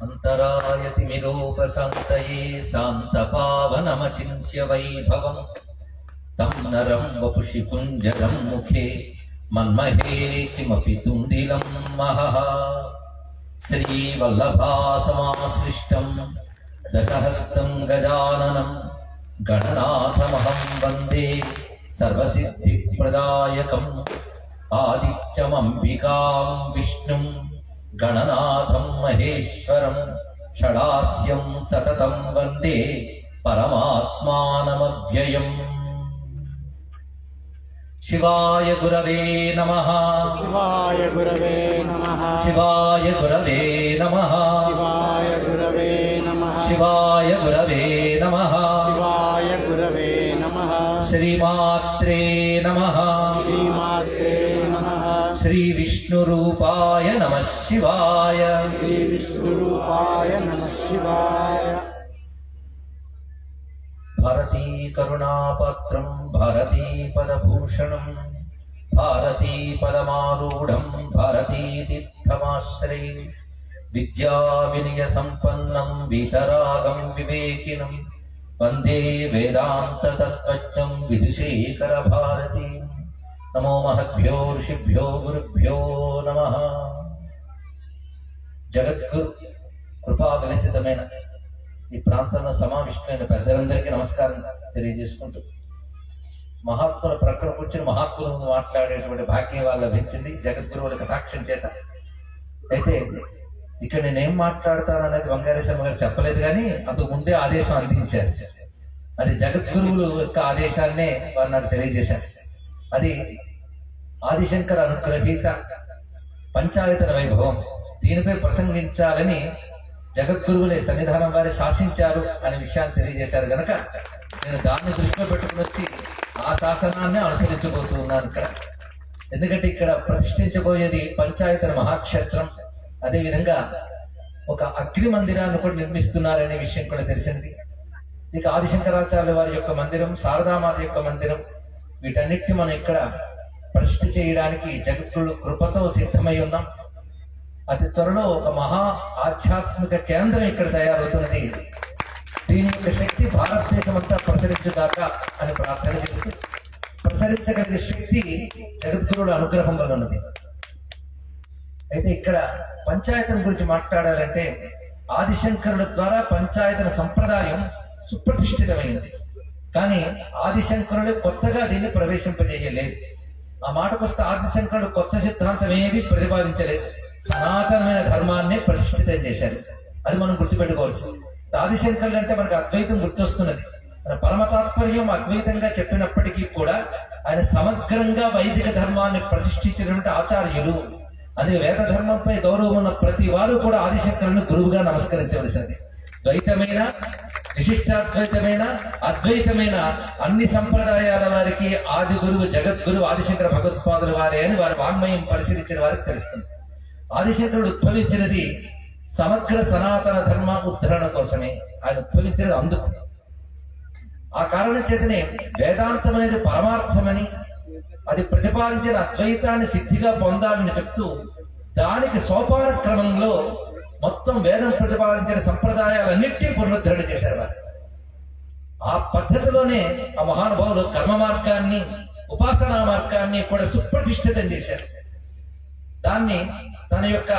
అంతరాయతిమిరోపశాంతయే శాంతపావనమచింత్య వైభవం తం నరం వపుషి కుంజరం ముఖే మన్మహే కిమపి తుండిలం మహః శ్రీవల్లభాసమాశ్లిష్టం దశహస్తం గజాననం గణనాథమహం వందే సర్వసిద్ధిప్రదాయకం ఆదిత్యమంబికాం విష్ణుం గణనాథం మహేశ్వరం షడాస్యం సతతం వందే పరమాత్మానమవ్యయం. శివాయ గురవే నమః. శివాయ గురవే నమః. శివాయ గురవే నమః. శివాయ గురవే నమః. శివాయ గురవే నమః. శివాయ గురవే నమః. శ్రీమాత్రే నమః. శ్రీమాత్రే నమః. శ్రీ విష్ణురూపాయ నమః శివాయ. శ్రీ విష్ణురూపాయ నమః శివాయ. భారతీ కరుణాపత్రం భారతీ పదభూషణం భారతీ పదమారూఢం భారతీ తీర్థమాశ్రయే విద్యా వినయ సంపన్నం వీతరాగం వివేకినం వందే వేదాంత తత్వజ్ఞం విధుశేఖర భారతీ. నమో మహద్భ్యో ఋషిభ్యో గురుభ్యో నమః. జగద్గురు కృపా విలసితమైన ఈ ప్రాంతంలో సమావిష్టమైన పెద్దలందరికీ నమస్కారం తెలియజేసుకుంటూ, మహాత్ముల ప్రక్కన కూర్చుని మహాత్ముల ముందు మాట్లాడేటువంటి భాగ్యం వాళ్ళు లభించింది జగద్గురువుల కటాక్షం చేత. అయితే ఇక్కడ నేనేం మాట్లాడతాను అనేది బంగారేశ్వర గారు చెప్పలేదు, కానీ అంతకు ముందే ఆదేశం అందించారు. అది జగద్గురువుల యొక్క ఆదేశాన్నే వారు నాకు తెలియజేశారు. అది ఆదిశంకర అనుగ్రహీత పంచాయతన వైభవం, దీనిపై ప్రసంగించాలని జగద్గురువులే సన్నిధానం వారి శాసించారు అనే విషయాన్ని తెలియజేశారు కనుక నేను దాన్ని దృష్టిలో పెట్టుకుని వచ్చి ఆ శాసనాన్ని అనుసరించబోతున్నాను ఇక్కడ. ఎందుకంటే ఇక్కడ ప్రతిష్ఠించబోయేది పంచాయతన మహాక్షేత్రం. అదేవిధంగా ఒక అగ్ని మందిరాన్ని కూడా నిర్మిస్తున్నారనే విషయం కూడా తెలిసింది. ఇక ఆదిశంకరాచార్యుల వారి యొక్క మందిరం, శారదామాత యొక్క మందిరం, వీటన్నిటిని మనం ఇక్కడ ప్రతిష్ఠ చేయడానికి జగద్గురుల కృపతో సిద్ధమై ఉన్నాం. అతి త్వరలో ఒక మహా ఆధ్యాత్మిక కేంద్రం ఇక్కడ తయారవుతున్నది. దీని యొక్క శక్తి భారతదేశం అంతా ప్రసరించుగాక అని ప్రార్థన చేస్తూ, ప్రసరించగలిగే శక్తి జగద్గురువుల అనుగ్రహం వల్ల ఉన్నది. అయితే ఇక్కడ పంచాయతన గురించి మాట్లాడాలంటే ఆదిశంకరుల ద్వారా పంచాయతన సంప్రదాయం సుప్రతిష్ఠితమైనది. కానీ ఆదిశంకరులు కొత్తగా దీన్ని ప్రవేశింపజేయలేదు. ఆ మాటకు వస్తే ఆదిశంకరులు కొత్త సిద్ధాంతం ఏమీ ప్రతిపాదించలేదు, సనాతనమైన ధర్మాన్ని ప్రతిష్ఠితం చేశారు. అది మనం గుర్తుపెట్టుకోవాల్సింది. ఆదిశంకరులు అంటే మనకు అద్వైతం గుర్తొస్తున్నది. మన పరమ తాత్పర్యం అద్వైతంగా చెప్పినప్పటికీ కూడా ఆయన సమగ్రంగా వైదిక ధర్మాన్ని ప్రతిష్ఠించినటువంటి ఆచార్యులు. అదే వేద ధర్మంపై గౌరవం ఉన్న ప్రతి వారు కూడా ఆదిశంకరులను గురువుగా నమస్కరించవలసింది. ద్వైతమైన, విశిష్టాద్వైతమైన, అద్వైతమైన అన్ని సంప్రదాయాల వారికి ఆది గురువు జగద్గురువు ఆదిశంకర భగవత్పాదుల వారే అని వారి వాంగ్మయం పరిశీలించిన వారికి తెలుస్తుంది. ఆదిశంకరుడు ఉద్భవించినది సమగ్ర సనాతన ధర్మ ఉద్ధరణ కోసమే. ఆయన ఉద్భవించినది అందుకు. ఆ కారణం చేతనే వేదాంతం అనేది పరమార్థమని, అది ప్రతిపాదించిన అద్వైతాన్ని సిద్ధిగా పొందాలని చెప్తూ దానికి సోపాన క్రమంలో మొత్తం వేదం ప్రతిపాదించిన సంప్రదాయాలన్నింటినీ పునరుద్ధరణ చేశారు వారు. ఆ పద్ధతిలోనే ఆ మహానుభావులు కర్మ మార్గాన్ని, ఉపాసనా మార్గాన్ని కూడా సుప్రతిష్ఠితం చేశారు. దాన్ని తన యొక్క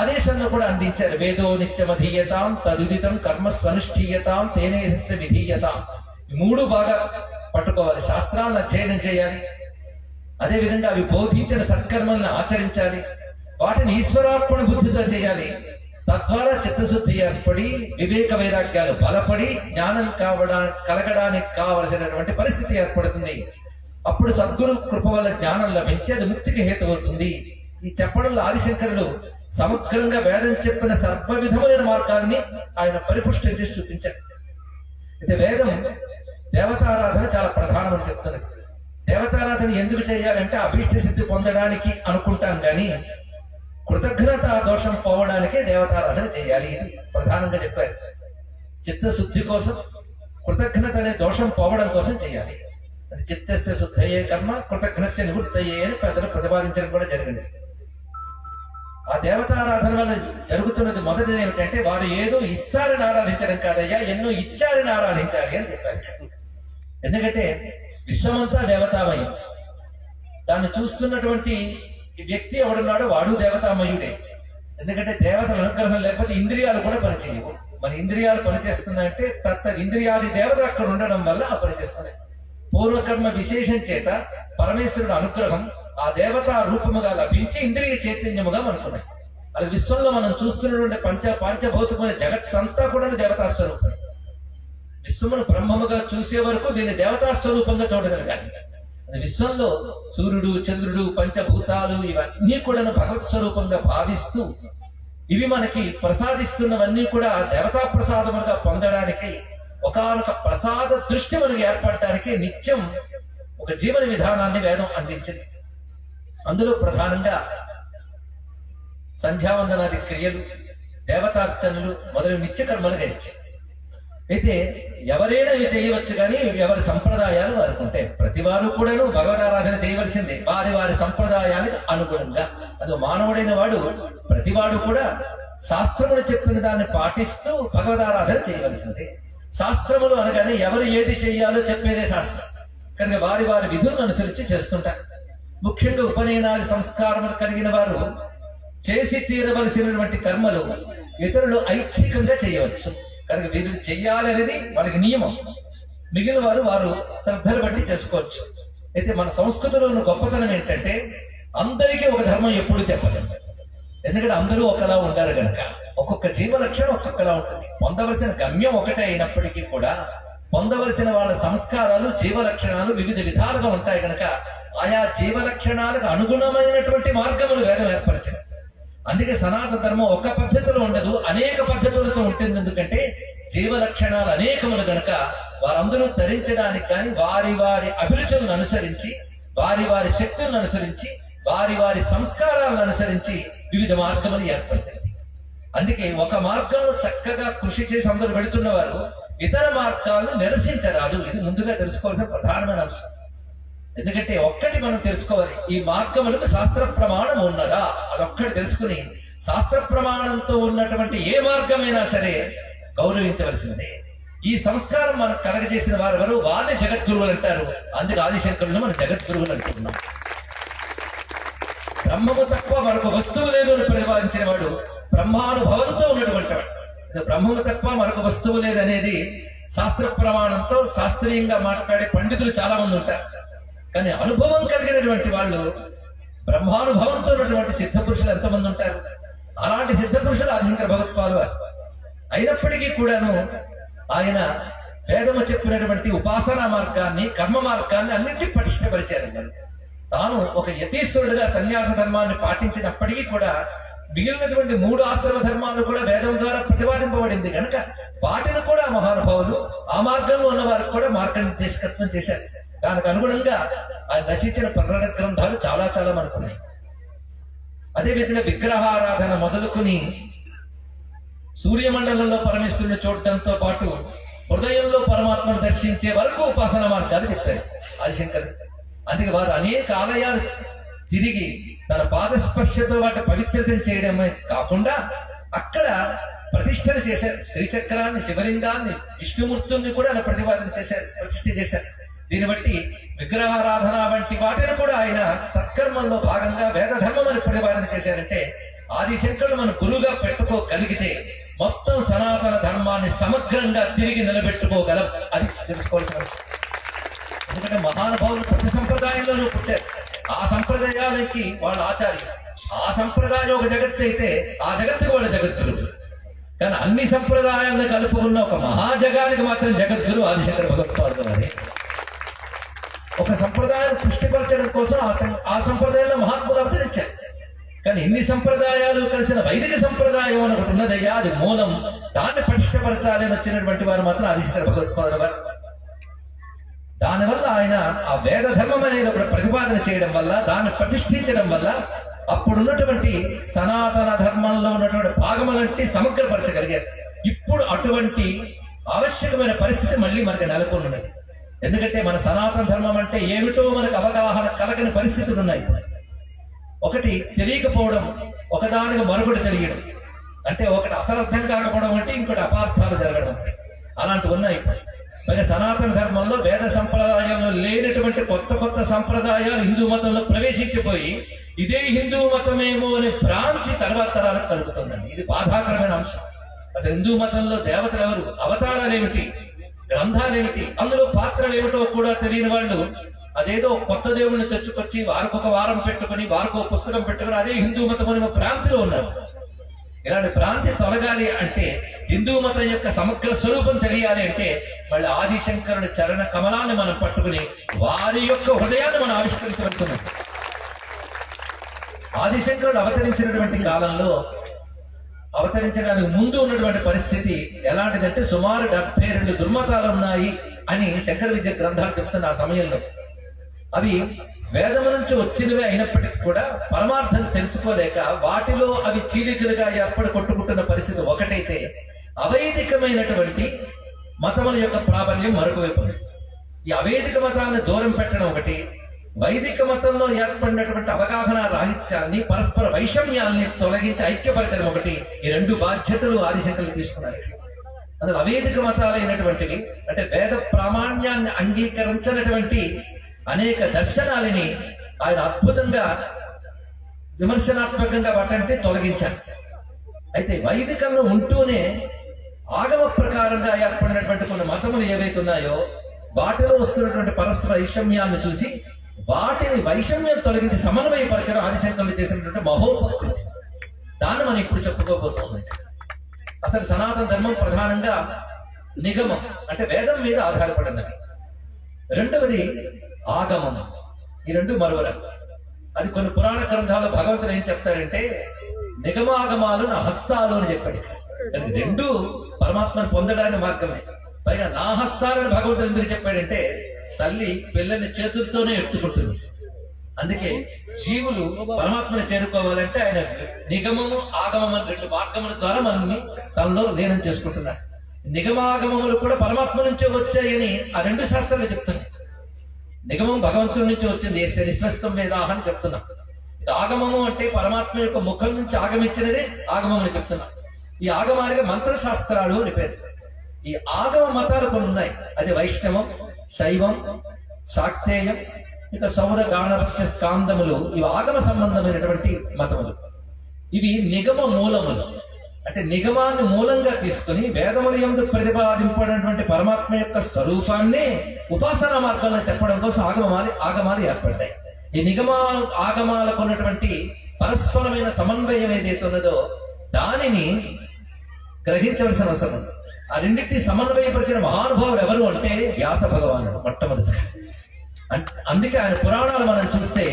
ఆదేశంలో కూడా అందించారు. వేదో నిత్యమధీయతాం తదుదితం కర్మ స్వనుష్ఠీయతాం తేనేసస్య విధీయతాం. ఈ మూడు బాగా పట్టుకోవాలి. శాస్త్రాలను అధ్యయనం చేయాలి, అదేవిధంగా అవి బోధించిన సత్కర్మలను ఆచరించాలి, వాటిని ఈశ్వరార్పణ బుద్ధితో చేయాలి. తద్వారా చిత్తశుద్ధి ఏర్పడి వివేక వైరాగ్యాలు బలపడి జ్ఞానం కలగడానికి కావలసినటువంటి పరిస్థితి ఏర్పడుతుంది. అప్పుడు సద్గురు కృప వల్ల జ్ఞానం లభించి అది ముక్తికి హేతువవుతుంది. ఈ చెప్పడంలో ఆదిశంకరుడు సమగ్రంగా వేదం చెప్పిన సర్వ విధమైన మార్గాన్ని ఆయన పరిపుష్టం చేసి చూపించారు. అయితే వేదం దేవతారాధన చాలా ప్రధానమని చెప్తున్నది. దేవతారాధన ఎందుకు చేయాలంటే అభీష్ట సిద్ధి పొందడానికి అనుకుంటాం, కానీ కృతజ్ఞత దోషం పోవడానికే దేవతారాధన చేయాలి. ఇది ప్రధానంగా చెప్పారు. చిత్తశుద్ధి కోసం, కృతజ్ఞత అనే దోషం పోవడం కోసం చేయాలి. అది చిత్తస్య శుద్ధయే కర్మ కృతజ్ఞస్య నివృత్తయే అని పెద్దలు ప్రతిపాదించడం కూడా జరిగింది. ఆ దేవతారాధన వల్ల జరుగుతున్నది మొదటిది ఏమిటంటే వారు ఏదో ఇస్తారని ఆరాధించడం కాదయ్యా, ఎన్నో ఇచ్చారని ఆరాధించాలి అని చెప్పారు. ఎందుకంటే విశ్వమంతా దేవతామయం. దాన్ని చూస్తున్నటువంటి వ్యక్తి ఎవడున్నాడో వాడు దేవతామయుడే. ఎందుకంటే దేవతల అనుగ్రహం లేకపోతే ఇంద్రియాలు కూడా పనిచేయవు. మన ఇంద్రియాలు పనిచేస్తున్నాయంటే ఇంద్రియాది దేవత అక్కడ ఉండడం వల్ల ఆ పనిచేస్తున్నాయి. పూర్వకర్మ విశేషం చేత పరమేశ్వరుడు అనుగ్రహం ఆ దేవతా రూపముగా లభించి ఇంద్రియ చైతన్యముగా మనకున్నాయి. అది విశ్వంలో మనం చూస్తున్నటువంటి పంచభౌతికమైన జగత్తంతా కూడా దేవతా స్వరూపం. విశ్వమును బ్రహ్మముగా చూసే వరకు దీన్ని దేవతా స్వరూపంగా చూడగలగాలి. విశ్వంలో సూర్యుడు, చంద్రుడు, పంచభూతాలు ఇవన్నీ కూడా భగవత్ స్వరూపంగా భావిస్తూ ఇవి మనకి ప్రసాదిస్తున్నవన్నీ కూడా దేవతా ప్రసాదములుగా పొందడానికి ఒకానొక ప్రసాద దృష్టి మనకి ఏర్పడటానికి నిత్యం ఒక జీవన విధానాన్ని వేదం అందించింది. అందులో ప్రధానంగా సంధ్యావందనాది క్రియలు, దేవతార్చనలు మొదలు నిత్య కర్మలుగా ఇచ్చాయి. అయితే ఎవరైనా ఇవి చేయవచ్చు, కానీ ఎవరి సంప్రదాయాలు వారికి ఉంటాయి. ప్రతి వారు కూడాను భగవదారాధన చేయవలసిందే వారి వారి సంప్రదాయాలకు అనుగుణంగా. అది మానవుడైన వాడు ప్రతివాడు కూడా శాస్త్రములు చెప్పిన దాన్ని పాటిస్తూ భగవదారాధన చేయవలసిందే. శాస్త్రములు అనగానే ఎవరు ఏది చేయాలో చెప్పేదే శాస్త్రం కనుక వారి వారి విధులను అనుసరించి చేస్తుంటారు. ముఖ్యంగా ఉపనయనాది సంస్కారములు కలిగిన వారు చేసి తీరవలసినటువంటి కర్మలు ఇతరులు ఐచ్ఛికంగా చేయవచ్చు కనుక వీరు చెయ్యాలి అనేది వాళ్ళకి నియమం. మిగిలిన వారు శ్రద్ధలు బట్టి చేసుకోవచ్చు. అయితే మన సంస్కృతిలో ఉన్న గొప్పతనం ఏంటంటే అందరికీ ఒక ధర్మం ఎప్పుడు చెప్పలేము. ఎందుకంటే అందరూ ఒకలా ఉంటారు కనుక ఒక్కొక్క జీవ లక్షణం ఒక్కొక్కలా ఉంటుంది. పొందవలసిన గమ్యం ఒకటే అయినప్పటికీ కూడా పొందవలసిన వాళ్ళ సంస్కారాలు, జీవ లక్షణాలు వివిధ విధాలుగా ఉంటాయి కనుక ఆయా జీవ లక్షణాలకు అనుగుణమైనటువంటి మార్గములు వేదం ఏర్పరిచింది. అందుకే సనాతన ధర్మం ఒక పద్ధతిలో ఉండదు, అనేక పద్ధతులతో ఉంటుంది. ఎందుకంటే జీవ లక్షణాలు అనేకములు గనక వారందరూ ధరించడానికి కానీ వారి వారి అభిరుచులను అనుసరించి, వారి వారి శక్తులను అనుసరించి, వారి వారి సంస్కారాలను అనుసరించి వివిధ మార్గములు ఏర్పరిచింది. అందుకే ఒక మార్గంలో చక్కగా కృషి చేసి అందరూ వెళుతున్నవారు ఇతర మార్గాలను నిరసించరాదు. ఇది ముందుగా తెలుసుకోవాల్సిన ప్రధానమైన అంశం. ఎందుకంటే ఒక్కటి మనం తెలుసుకోవాలి, ఈ మార్గములకు శాస్త్ర ప్రమాణం ఉన్నదా అదొక్కటి తెలుసుకుని శాస్త్ర ప్రమాణంతో ఉన్నటువంటి ఏ మార్గమైనా సరే గౌరవించవలసినదే. ఈ సంస్కారం మనకు కలగజేసిన వారెవరు వారిని జగద్గురువులు అంటారు. అందుకే ఆదిశంకరులను మనం జగద్గురువులు అంటున్నాం. బ్రహ్మము తప్ప మరొక వస్తువు లేదు అని ప్రతిపాదించిన వాడు బ్రహ్మానుభవంతో ఉన్నటువంటి వాడు. బ్రహ్మము తప్ప మరొక వస్తువు లేదనేది శాస్త్ర ప్రమాణంతో శాస్త్రీయంగా మాట్లాడే పండితులు చాలా మంది ఉంటారు. కానీ అనుభవం కలిగినటువంటి వాళ్ళు, బ్రహ్మానుభవంతో ఉన్నటువంటి సిద్ధ పురుషులు ఎంతమంది ఉంటారు. అలాంటి సిద్ధ పురుషులు ఆదిశంకర భగవత్పాలు వారు. అయినప్పటికీ కూడాను ఆయన వేదము చెప్పినటువంటి ఉపాసనా మార్గాన్ని, కర్మ మార్గాన్ని అన్నింటినీ పటిష్టపరిచారు. తాను ఒక యతీశ్వరుడుగా సన్యాస ధర్మాన్ని పాటించినప్పటికీ కూడా మిగిలినటువంటి 3 ఆశ్రమ ధర్మాలు కూడా వేదం ద్వారా ప్రతిపాదింపబడింది కనుక వాటిని కూడా మహానుభావులు ఆ మార్గంలో ఉన్న వారికి కూడా మార్గనిర్దేశకత్వం చేశారు. దానికి అనుగుణంగా ఆయన రచించిన ప్రణాళిక గ్రంథాలు చాలా చాలా మనకున్నాయి. అదేవిధంగా విగ్రహారాధన మొదలుకుని సూర్యమండలంలో పరమేశ్వరుని చూడటంతో పాటు హృదయంలో పరమాత్మను దర్శించే వరకు ఉపాసన మార్గాలు చెప్పారు ఆదిశంకర్. అందుకే వారు అనేక ఆలయాలు తిరిగి తన పాదస్పర్శతో వాటి పవిత్రతను చేయడమే కాకుండా అక్కడ ప్రతిష్టలు చేశారు. శ్రీచక్రాన్ని, శివలింగాన్ని, విష్ణుమూర్తుల్ని కూడా ఆయన ప్రతిపాదన చేశారు, ప్రతిష్ఠ చేశారు. దీన్ని బట్టి విగ్రహారాధన వంటి వాటిని కూడా ఆయన సత్కర్మంలో భాగంగా వేద ధర్మం అని ప్రతిపాదన చేశారంటే ఆదిశంకరులు మన గురువుగా పెట్టుకోగలిగితే మొత్తం సనాతన ధర్మాన్ని సమగ్రంగా తిరిగి నిలబెట్టుకోగలం. అది తెలుసుకోవాల్సిన అవసరం. ఎందుకంటే మహానుభావులు ప్రతి సంప్రదాయంలోనూ పుట్టారు. ఆ సంప్రదాయాలకి వాళ్ళ ఆచార్యులు. ఆ సంప్రదాయం ఒక జగత్తు అయితే ఆ జగత్తుకు వాళ్ళ జగద్గురు. కానీ అన్ని సంప్రదాయాలను కలుపుకున్న ఒక మహాజగానికి మాత్రం జగద్గురు ఆదిశంకర భగవత్పాదులు వారే. ఒక సంప్రదాయాన్ని పుష్టిపరచడం కోసం ఆ సంప్రదాయంలో మహాత్ములు అవతరించారు. కానీ ఇన్ని సంప్రదాయాలు కలిసిన వైదిక సంప్రదాయం అని ఒకటి ఉన్నదయ్యా, అది మూలం. దాన్ని పటిష్టపరచాలి అని వచ్చినటువంటి వారు మాత్రం ఆదిశంకర భగవత్పాదులు వారు. దానివల్ల ఆయన ఆ వేద ధర్మం అనేది ఒకటి ప్రతిపాదన చేయడం వల్ల, దాన్ని ప్రతిష్ఠించడం వల్ల అప్పుడున్నటువంటి సనాతన ధర్మంలో ఉన్నటువంటి భాగములంటే సమగ్రపరచగలిగారు. ఇప్పుడు అటువంటి ఆవశ్యకమైన పరిస్థితి మళ్ళీ మనకి నెలకొన్నది. ఎందుకంటే మన సనాతన ధర్మం అంటే ఏమిటో మనకు అవగాహన కలగని పరిస్థితులు ఉన్నాయి. ఒకటి తెలియకపోవడం, ఒకదానికి మరొకటి తెలియడం, అంటే ఒకటి అసలు అర్థం కాకపోవడం అంటే ఇంకోటి అపార్థాలు జరగడం అంటే అలాంటివి ఉన్నాయి. పైగా సనాతన ధర్మంలో వేద సంప్రదాయంలో లేనటువంటి కొత్త కొత్త సంప్రదాయాలు హిందూ మతంలో ప్రవేశించిపోయి ఇదే హిందూ మతమేమో అనే భ్రాంతి తర్వాత తరాలకు కలుగుతుందండి. ఇది బాధాకరమైన అంశం. అసలు హిందూ మతంలో దేవతలు ఎవరు, అవతారాలు ఏమిటి, గ్రంథాలు ఏమిటి, అందులో పాత్రలు ఏమిటో కూడా తెలియని వాళ్ళు అదేదో కొత్త దేవుడిని తెచ్చుకొచ్చి వారికి ఒక వారం పెట్టుకుని వారికి ఒక పుస్తకం పెట్టుకుని అదే హిందూ మతం అనే భ్రాంతిలో ఉన్నారు. ఇలాంటి భ్రాంతి తొలగాలి అంటే, హిందూ మతం యొక్క సమగ్ర స్వరూపం తెలియాలి అంటే మళ్ళీ ఆదిశంకరుని చరణ కమలాన్ని మనం పట్టుకుని వారి యొక్క హృదయాన్ని మనం ఆవిష్కరించవలసి ఉంది. ఆదిశంకరుడు అవతరించినటువంటి కాలంలో అవతరించడానికి ముందు ఉన్నటువంటి పరిస్థితి ఎలాంటిదంటే సుమారు 72 దుర్మతాలు ఉన్నాయి అని శంకర విద్య గ్రంథాలు చెప్తున్న ఆ సమయంలో అవి వేదము నుంచి వచ్చినవే అయినప్పటికీ కూడా పరమార్థం తెలుసుకోలేక వాటిలో అవి చీలికలుగా ఏర్పడి కొట్టుకుంటున్న పరిస్థితి ఒకటైతే, అవైదికమైనటువంటి మతముల యొక్క ప్రాబల్యం మరొక వైపు ఉంది. ఈ అవైదిక మతాన్ని దూరం పెట్టడం ఒకటి, వైదిక మతంలో ఏర్పడినటువంటి అవగాహన రాహిత్యాన్ని పరస్పర వైషమ్యాల్ని తొలగించి ఐక్యపరచడం ఒకటి. ఈ రెండు బాధ్యతలు ఆదిశంకరులు తీసుకున్నారు. అందులో అవేదిక మతాలైనటువంటివి అంటే వేద ప్రామాణ్యాన్ని అంగీకరించినటువంటి అనేక దర్శనాలని ఆయన అద్భుతంగా విమర్శనాత్మకంగా వాటంటే తొలగించారు. అయితే వైదికంలో ఉంటూనే ఆగమ ప్రకారంగా ఏర్పడినటువంటి కొన్ని మతములు ఏవైతే ఉన్నాయో వాటిలో వస్తున్నటువంటి పరస్పర వైషమ్యాలను చూసి వాటిని వైషమ్యం తొలగించి సమన్వయపరచడం ఆదిశంకరులు చేసినటువంటి మహోపకృతి. దాన్ని మనం ఇప్పుడు చెప్పుకోబోతున్నాం. అసలు సనాతన ధర్మం ప్రధానంగా నిగమం అంటే వేదం మీద ఆధారపడినది. రెండవది ఆగమం. ఈ రెండు మరువరం. అది కొన్ని పురాణ గ్రంథాలు భగవంతుడు ఏం చెప్తాడంటే నిగమాగమాలు నా హస్తాలు అని చెప్పాడు. రెండు పరమాత్మను పొందడానికి మార్గమే. పైగా నా హస్తాలను భగవంతుడు ఎందుకు చెప్పాడంటే తల్లి పిల్లని చేతులతోనే ఎత్తుకుంటుంది. అందుకే జీవులు పరమాత్మను చేరుకోవాలంటే ఆయన నిగమము ఆగమం అని రెండు మార్గముల ద్వారా మనల్ని తనలో లీనం చేసుకుంటున్నారు. నిగమాగమములు కూడా పరమాత్మ నుంచే వచ్చాయని ఆ రెండు శాస్త్రాలు చెప్తున్నాయి. నిగమం భగవంతుడి నుంచి వచ్చింది, విశ్వస్తం వేదాహ అని చెప్తున్నాం. ఆగమము అంటే పరమాత్మ యొక్క ముఖం నుంచి ఆగమించినదే ఆగమం అని చెప్తున్నాం. ఈ ఆగమానికి మంత్రశాస్త్రాలు అని పేరు. ఈ ఆగమ మతాలు కొన్ని ఉన్నాయి. అది వైష్ణవం, శైవం, శాక్తేయం, ఇక సౌర గాణభక్తి స్కాందములు. ఇవి ఆగమ సంబంధమైనటువంటి మతములు. ఇవి నిగమ మూలములు. అంటే నిగమాన్ని మూలంగా తీసుకుని వేదముల యందు ప్రతిపాదింపడినటువంటి పరమాత్మ యొక్క స్వరూపాన్ని ఉపాసనా మార్గంలో చెప్పడం కోసం ఆగమాలు ఏర్పడ్డాయి. ఈ ఆగమాలకు ఉన్నటువంటి పరస్పరమైన సమన్వయం ఏదైతే ఉన్నదో దానిని గ్రహించవలసిన అవసరం ఉంది. ఆ రెండింటిని సమన్వయపరిచిన మహానుభావుడు ఎవరు అంటే వ్యాస భగవానుడు మొట్టమొదటి. అందుకే ఆయన పురాణాలు మనం చూస్తే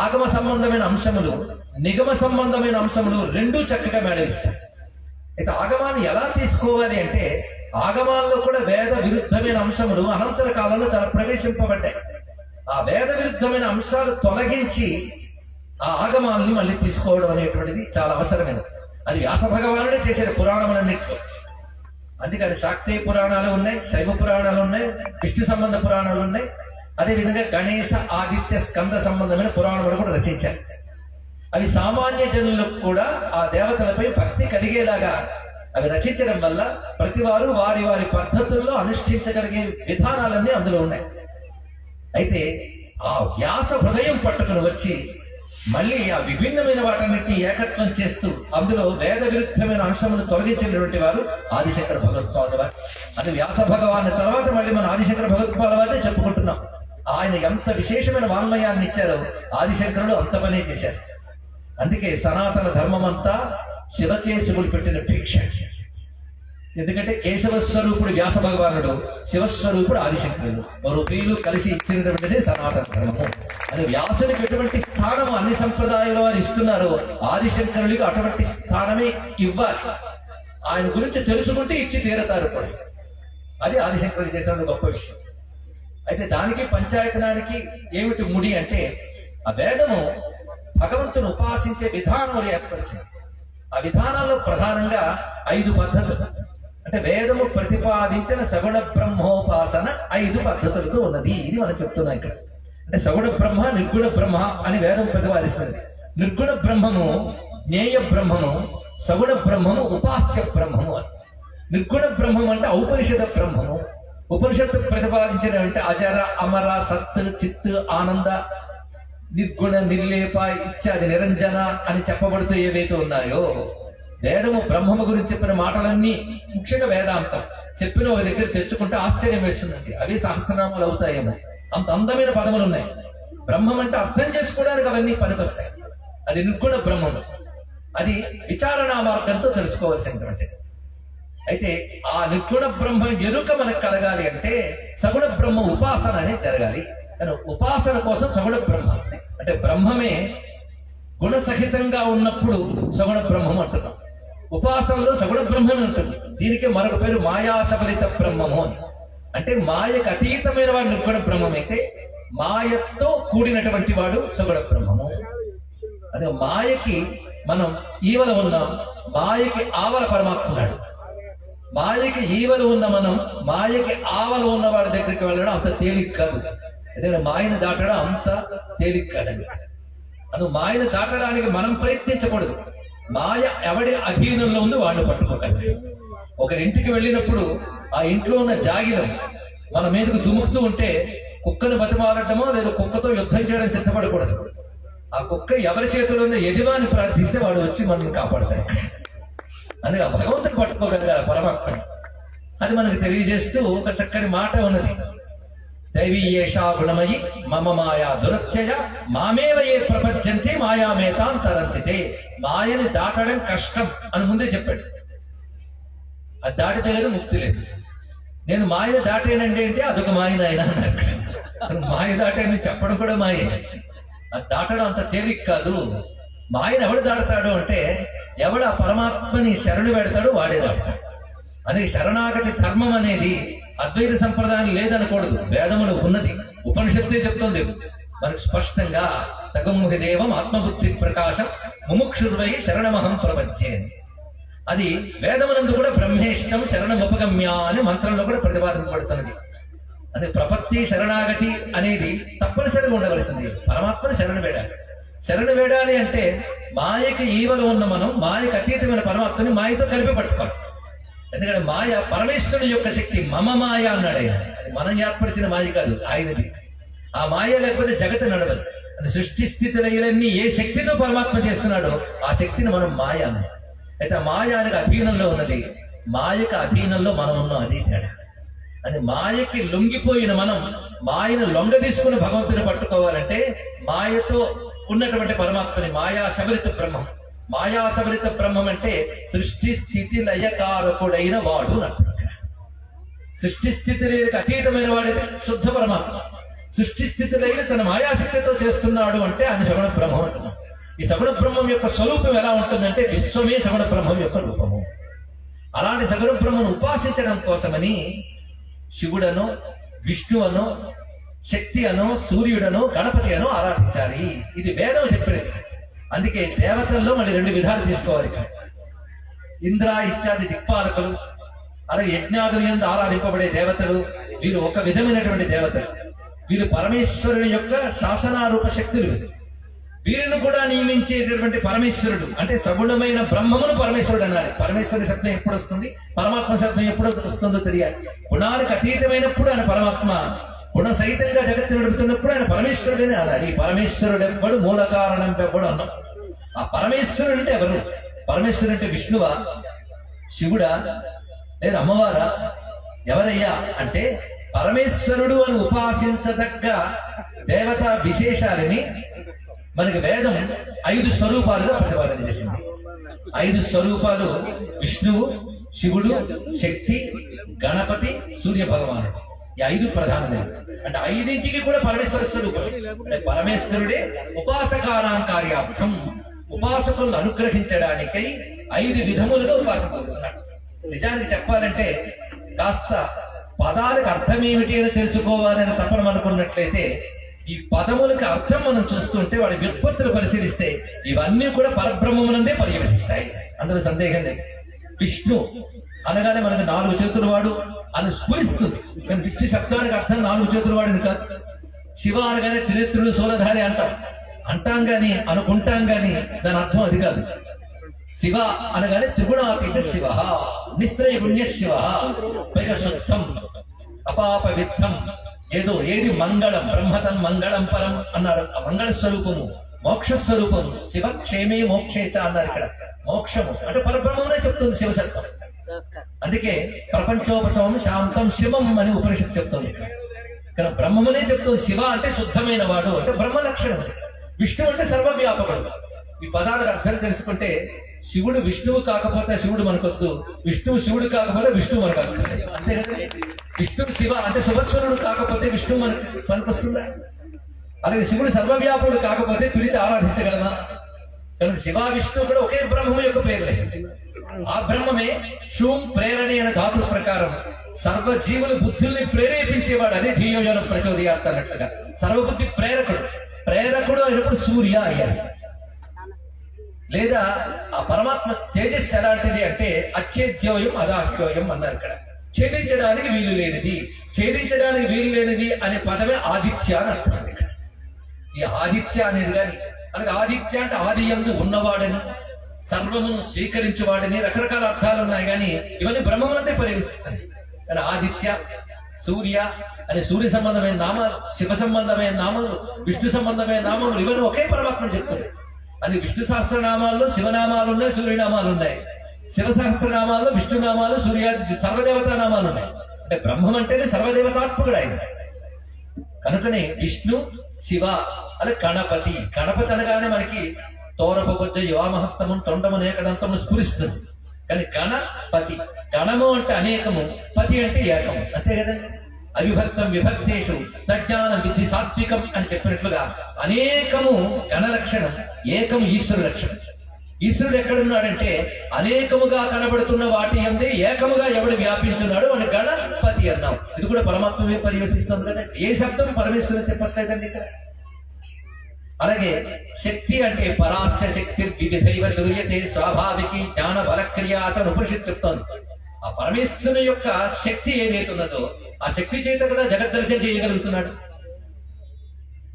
ఆగమ సంబంధమైన అంశములు, నిగమ సంబంధమైన అంశములు రెండూ చక్కగా మేళవిస్తాయి. ఇక ఆగమాన్ని ఎలా తీసుకోవాలి అంటే ఆగమాల్లో కూడా వేద విరుద్ధమైన అంశములు అనంతర కాలంలో చాలా ప్రవేశింపబడ్డాయి. ఆ వేద విరుద్ధమైన అంశాలు తొలగించి ఆ ఆగమాలని మళ్ళీ తీసుకోవడం అనేటువంటిది చాలా అవసరమైనది. అది వ్యాస భగవానుడే చేశాడు పురాణములన్నింటిలో. అందుకని శాక్తేయ పురాణాలు ఉన్నాయి, శైవ పురాణాలు ఉన్నాయి, విష్ణు సంబంధ పురాణాలు ఉన్నాయి. అదేవిధంగా గణేశ, ఆదిత్య, స్కంద సంబంధమైన పురాణములు కూడా రచించారు. అవి సామాన్య జనులకు కూడా ఆ దేవతలపై భక్తి కలిగేలాగా అవి రచించడం వల్ల ప్రతి వారు వారి వారి పద్ధతుల్లో అనుష్ఠించగలిగే విధానాలన్నీ అందులో ఉన్నాయి. అయితే ఆ వ్యాస హృదయం పట్టుకుని వచ్చి మళ్ళీ ఆ విభిన్నమైన వాటన్నిటిని ఏకత్వం చేస్తూ అందులో వేద విరుద్ధమైన అంశములు తొలగించినటువంటి వారు ఆదిశంకర భగవత్పాదుల వారు. అది వ్యాస భగవాన్ తర్వాత మళ్ళీ మన ఆదిశంకర భగవత్పాదుల వారినే చెప్పుకుంటున్నాం. ఆయన ఎంత విశేషమైన వాన్మయాన్ని ఇచ్చారో ఆదిశంకరుడు అంత పనే చేశారు. అందుకే సనాతన ధర్మం అంతా శివకేశవులు పెట్టిన భిక్ష. ఎందుకంటే కేశవ స్వరూపుడు వ్యాస భగవానుడు, శివస్వరూపుడు ఆదిశంకరుడు, మరో ప్రియులు కలిసి ఇచ్చినటువంటిదే సనాతన ధర్మము. అది వ్యాసునికి ఎటువంటి స్థానము అన్ని సంప్రదాయాల వారు ఇస్తున్నారో ఆదిశంకరుడికి అటువంటి స్థానమే ఇవ్వాలి. ఆయన గురించి తెలుసుకుంటే ఇచ్చి తీరతారు కూడా. అది ఆదిశంకరుడు చేసిన గొప్ప విషయం. అయితే దానికి పంచాయతనానికి ఏమిటి ముడి అంటే ఆ వేదము భగవంతుని ఉపాసించే విధానాలు ఏర్పరిచింది. ఆ విధానాల్లో ప్రధానంగా 5 పద్ధతులు. అంటే వేదము ప్రతిపాదించిన సగుణ బ్రహ్మోపాసన 5 పద్ధతులతో ఉన్నది. ఇది మనం చెప్తున్నాం ఇక్కడ. అంటే సగుణ బ్రహ్మ, నిర్గుణ బ్రహ్మ అని వేదం ప్రతిపాదిస్తుంది. నిర్గుణ బ్రహ్మము జ్ఞేయ బ్రహ్మము, సగుణ బ్రహ్మము, ఉపాస్య బ్రహ్మము అని. నిర్గుణ బ్రహ్మం అంటే ఔపనిషద బ్రహ్మము. ఉపనిషత్తు ప్రతిపాదించిన అంటే అజర, అమర, సత్, చిత్, ఆనంద, నిర్గుణ, నిర్లేప, ఇత్యాది, నిరంజన అని చెప్పబడుతూ ఏవైతే ఉన్నాయో, వేదము బ్రహ్మము గురించి చెప్పిన మాటలన్నీ ముఖ్యంగా వేదాంతం చెప్పిన ఒక దగ్గర తెచ్చుకుంటే ఆశ్చర్యం వేస్తుందండి. అవి సహస్రనామాలు అవుతాయేమో, అంత అందమైన పదములు ఉన్నాయి. బ్రహ్మం అంటే అర్థం చేసుకోవడానికి అవన్నీ పనికొస్తాయి. అది నిర్గుణ బ్రహ్మము, అది విచారణా మార్గంతో తెలుసుకోవాల్సినటువంటిది. అయితే ఆ నిర్గుణ బ్రహ్మ ఎరుక మనకు కలగాలి అంటే సగుణ బ్రహ్మ ఉపాసన అనేది జరగాలి. కానీ ఉపాసన కోసం సగుణ బ్రహ్మ అంటే బ్రహ్మమే గుణసహితంగా ఉన్నప్పుడు సగుణ బ్రహ్మం అంటున్నాం. ఉపాసనలో సగుణ బ్రహ్మమే ఉంటుంది. దీనికి మరొక పేరు మాయాశబలిత బ్రహ్మము అని. అంటే మాయకు అతీతమైన వాడు నిర్గుణ బ్రహ్మం అయితే, మాయతో కూడినటువంటి వాడు సగుణ బ్రహ్మము. అదే మాయకి మనం ఈవల ఉన్నాం, మాయకి ఆవల పరమాత్మ ఉన్నాడు. మాయకి ఈవలు ఉన్న మనం మాయకి ఆవలు ఉన్న వాడి దగ్గరికి వెళ్ళడం అంత తేలిక కాదు. అదే మాయను దాటడం అంత తేలిక కాదండి. అది మాయను దాటడానికి మనం ప్రయత్నించకూడదు. మాయ ఎవడి అధీనంలో ఉంది వాడిని పట్టుకోకండి. ఒకరింటికి వెళ్ళినప్పుడు ఆ ఇంట్లో ఉన్న జాగిరం మన మీదకు దుముకుతూ ఉంటే కుక్కను బతిమాలటమో లేదా కుక్కతో యుద్ధం చేయడం సిద్ధపడకూడదు. ఆ కుక్క ఎవరి చేతిలో ఉన్న యజమాని ప్రార్థిస్తే వాడు వచ్చి మనల్ని కాపాడతాడు. అందుకే భగవంతుని పట్టుకోగలగాలి పరమాత్మని. అది మనకు తెలియజేస్తూ ఒక చక్కని మాట ఉన్నది. దైవీయేషా గుణమయి మమ మాయా దురత్యయ మామేవ ఏ ప్రపంచంతే మాయామేతాం తరంతితే. మాయని దాటడం కష్టం అని ముందే చెప్పాడు. అది దాటితే కదా ముక్తి లేదు. నేను మాయను దాటేనండి అంటే అదొక మాయన ఆయన అన్నాడు. మాయ దాటేని చెప్పడం కూడా మాయే. అది దాటడం అంత తేలిక కాదు. మాయను ఎవడు దాడతాడు అంటే ఎవడు ఆ పరమాత్మని శరణు పెడతాడు వాడే దాడతాడు. అందుకే శరణాగతి ధర్మం అనేది అద్వైత సంప్రదాయం లేదనకూడదు. వేదములు ఉన్నది, ఉపనిషత్తే చెప్తుంది మనకు స్పష్టంగా. తగముహి దేవం ఆత్మబుద్ధి ప్రకాశం ముముక్షుర్వై శరణమహం ప్రపంచే. అది వేదమునందు కూడా బ్రహ్మేష్టం శరణముపగమ్య అని మంత్రంలో కూడా ప్రతిపాదించబడుతున్నది. అది ప్రపత్తి శరణాగతి అనేది తప్పనిసరిగా ఉండవలసింది. పరమాత్మని శరణు వేడాలి. శరణు వేడాలి అంటే మాయకి ఈవలు ఉన్న మనం మాయకు అతీతమైన పరమాత్మని మాయతో కలిపి పట్టుకోవాలి. ఎందుకంటే మాయ పరమేశ్వరుని యొక్క శక్తి. మమ మాయ అన్నాడు ఆయన. అది మనం ఏర్పరిచిన మాయ కాదు, ఆయనది. ఆ మాయ లేకపోతే జగత్తు నడవదు. అది సృష్టి స్థితి లయలన్నీ ఏ శక్తితో పరమాత్మ చేస్తున్నాడో ఆ శక్తిని మనం మాయ అన్నాం. అయితే ఆ మాయానికి అధీనంలో ఉన్నది, మాయకు అధీనంలో మనం ఉన్నాం. అది తేడా. అది మాయకి లొంగిపోయిన మనం మాయను లొంగ తీసుకుని భగవంతుని పట్టుకోవాలంటే మాయతో ఉన్నటువంటి పరమాత్మని మాయా శబరిత బ్రహ్మం. మాయా శబరిత బ్రహ్మం అంటే సృష్టి స్థితి లయకారకుడైన వాడు అంటారు. సృష్టి స్థితి లయకు అతీతమైన వాడే శుద్ధ పరమాత్మ. సృష్టి స్థితి లయని తన మాయాశక్తితో చేస్తున్నాడు అంటే ఆయన సగుణ బ్రహ్మం అంటున్నాం. ఈ సగుణ బ్రహ్మం యొక్క స్వరూపం ఎలా ఉంటుందంటే విశ్వమే సగుణ బ్రహ్మం యొక్క రూపము. అలాంటి సగుణ బ్రహ్మను ఉపాసించడం కోసమని శివుడనో విష్ణువనో శక్తి అనో సూర్యుడనో గణపతి అనో ఆరాధించాలి. ఇది వేదం చెప్పినది. అందుకే దేవతల్లో మళ్ళీ 2 విధాలు తీసుకోవాలి. ఇంద్ర ఇత్యాది దిక్పాలకులు, అలాగే యజ్ఞాదుల యందు ఆరాధింపబడే దేవతలు, వీరు ఒక విధమైనటువంటి దేవతలు. వీరు పరమేశ్వరుని యొక్క శాసనారూప శక్తులు. వీరిని కూడా నియమించేటటువంటి పరమేశ్వరుడు అంటే సగుణమైన బ్రహ్మమును పరమేశ్వరుడు అనాలి. పరమేశ్వరుని శబ్దం ఎప్పుడు వస్తుంది, పరమాత్మ శబ్దం ఎప్పుడు వస్తుందో తెలియాలి. గుణాలకు అతీతమైనప్పుడు ఆయన పరమాత్మ, గుణ సహితంగా జగత్తు నడుపుతున్నప్పుడు ఆయన పరమేశ్వరుడని అనాలి. పరమేశ్వరుడు ఎవ్వడు, మూల కారణం ఎవ్వడు అన్నాం. ఆ పరమేశ్వరుడు అంటే ఎవరు? పరమేశ్వరుడు అంటే విష్ణువా, శివుడా, లేదా అమ్మవారా? ఎవరయ్యా అంటే పరమేశ్వరుడు అని ఉపాసించదగ్గ దేవత విశేషాలని మనకి వేదం 5 స్వరూపాలుగా ప్రతిపాదన చేసింది. 5 స్వరూపాలు విష్ణువు, శివుడు, శక్తి, గణపతి, సూర్య భగవానుడు. ఈ 5 ప్రధానమే. అంటే 5ంటికి కూడా పరమేశ్వర స్వరూపం. అంటే పరమేశ్వరుడే ఉపాసకానాం కార్యార్థం, ఉపాసకులను అనుగ్రహించడానికై 5 విధములుగా ఉపాసకులున్నాడు. నిజానికి చెప్పాలంటే కాస్త పదాలకు అర్థం ఏమిటి అని తెలుసుకోవాలని తప్పని అనుకున్నట్లయితే ఈ పదములకు అర్థం మనం చూస్తుంటే వాడి వ్యుత్పత్తులు పరిశీలిస్తే ఇవన్నీ కూడా పరబ్రహ్మమునందే పర్యవసిస్తాయి. అందులో సందేహం లేదు. విష్ణు అనగానే మనకు 4 చేతుల వాడు అని స్ఫురిస్తుంది. కానీ విష్ణు శబ్దానికి అర్థం 4 చేతుల వాడిని కాదు. శివ అనగానే త్రినేత్రుడు, సూలధారి అంటాం. అంటాం గాని అనుకుంటాం గాని దాని అర్థం అది కాదు. శివ అనగానే త్రిగుణాతీత శివ, నిస్త్రయగుణ్య శివ, పైగా శుద్ధం అపాపవిత్తం, ఏది మంగళం, బ్రహ్మతం మంగళం పరం అన్నారు. ఆ మంగళ స్వరూపము, మోక్ష స్వరూపము. శివ క్షేమే మోక్షేచ అన్నారు. ఇక్కడ మోక్షము అంటే పరబ్రహ్మనే చెప్తుంది శివశబ్దం. అందుకే ప్రపంచోపశమం శాంతం శివం అని ఉపనిషత్తు చెప్తుంది. ఇక్కడ బ్రహ్మమునే చెప్తుంది. శివ అంటే శుద్ధమైన వాడు అంటే బ్రహ్మ లక్షణం. విష్ణు అంటే సర్వవ్యాపకుడు. ఈ పదాలకు అర్థం తెలుసుకుంటే శివుడు విష్ణువు కాకపోతే శివుడు మనకొద్దు, విష్ణువు శివుడు కాకపోతే విష్ణువు మనకు అక్కర్లేదు. అంతే కదా. విష్ణువు శివ అంటే శుభస్వరుడు కాకపోతే విష్ణువు మనకు పనికొస్తుందా? అలాగే శివుడు సర్వవ్యాపుడు కాకపోతే పిలిచి ఆరాధించగలమా? కనుక శివ విష్ణువు కూడా ఒకే బ్రహ్మము యొక్క పేర్లే. ఆ బ్రహ్మమే షూం ప్రేరణి అనే ధాతు ప్రకారం సర్వ జీవుల బుద్ధుల్ని ప్రేరేపించేవాడు. అదే ధీయోజన ప్రచోదయాత్ అన్నట్లుగా సర్వబుద్ధి ప్రేరకుడు అయినప్పుడు సూర్య అయ్యాడు. లేదా ఆ పరమాత్మ తేజస్సు ఎలాంటిది అంటే అచ్ఛేద్యోయం అదాఖ్యోయం అన్నారు. ఇక్కడ ఛేదించడానికి వీలు లేనిది అనే పదమే ఆదిత్య అని అంటున్నాడు. ఇక్కడ ఈ ఆదిత్య అనేది కానీ అలాగే ఆదిత్య అంటే ఆది యందు ఉన్నవాడని, సర్వమును స్వీకరించేవాడని రకరకాల అర్థాలు ఉన్నాయి. కానీ ఇవన్నీ బ్రహ్మమునందే పరిగణిస్తాయి. కానీ ఆదిత్య, సూర్య అనే సూర్య సంబంధమైన నామాలు, శివ సంబంధమైన నామాలు, విష్ణు సంబంధమైన నామాలు ఇవన్నీ ఒకే పరమాత్మ చెప్తుంది. అది విష్ణు సహస్రనామాల్లో శివనామాలు ఉన్నాయి, సూర్యనామాలు ఉన్నాయి. శివ సహస్రనామాల్లో విష్ణునామాలు, సూర్య సర్వదేవతా నామాలు ఉన్నాయి. అంటే బ్రహ్మం అంటేనే సర్వదేవతాత్మకుడు ఆయన. కనుకనే విష్ణు శివ అలా గణపతి. గణపతి అనగానే మనకి తోరపొజ్జ యువామహస్తము తొండము అనేకదంతము స్ఫురిస్తుంది. కానీ గణపతి, గణము అంటే అనేకము, పతి అంటే ఏకము. అంతే కదండి. అవిభక్తం విభక్తేషు సజ్ఞాన విధి సాత్వికం అని చెప్పినట్లుగా అనేకము గణ లక్షణం, ఏకము ఈశ్వర లక్షణం. ఈశ్వరుడు ఎక్కడున్నాడంటే అనేకముగా కనబడుతున్న వాటి అందే ఏకముగా ఎవడు వ్యాపించున్నాడు అని గణపతి అన్నాం. ఇది కూడా పరమాత్మమే పరివేశిస్తుంది కదా. ఏ శబ్దం పరమేశ్వరుడు చెప్పట్లేదండి ఇక్కడ. అలాగే శక్తి అంటే పరాస్య శక్తి వివిధైవ సూర్యతే స్వాభావికి జ్ఞాన బలక్రియాత ఉపనిషత్తు చెప్తోంది. ఆ పరమేశ్వరుని యొక్క శక్తి ఏదైతున్నదో ఆ శక్తి చేత కూడా జగద్దర్శనం చేయగలుగుతున్నాడు.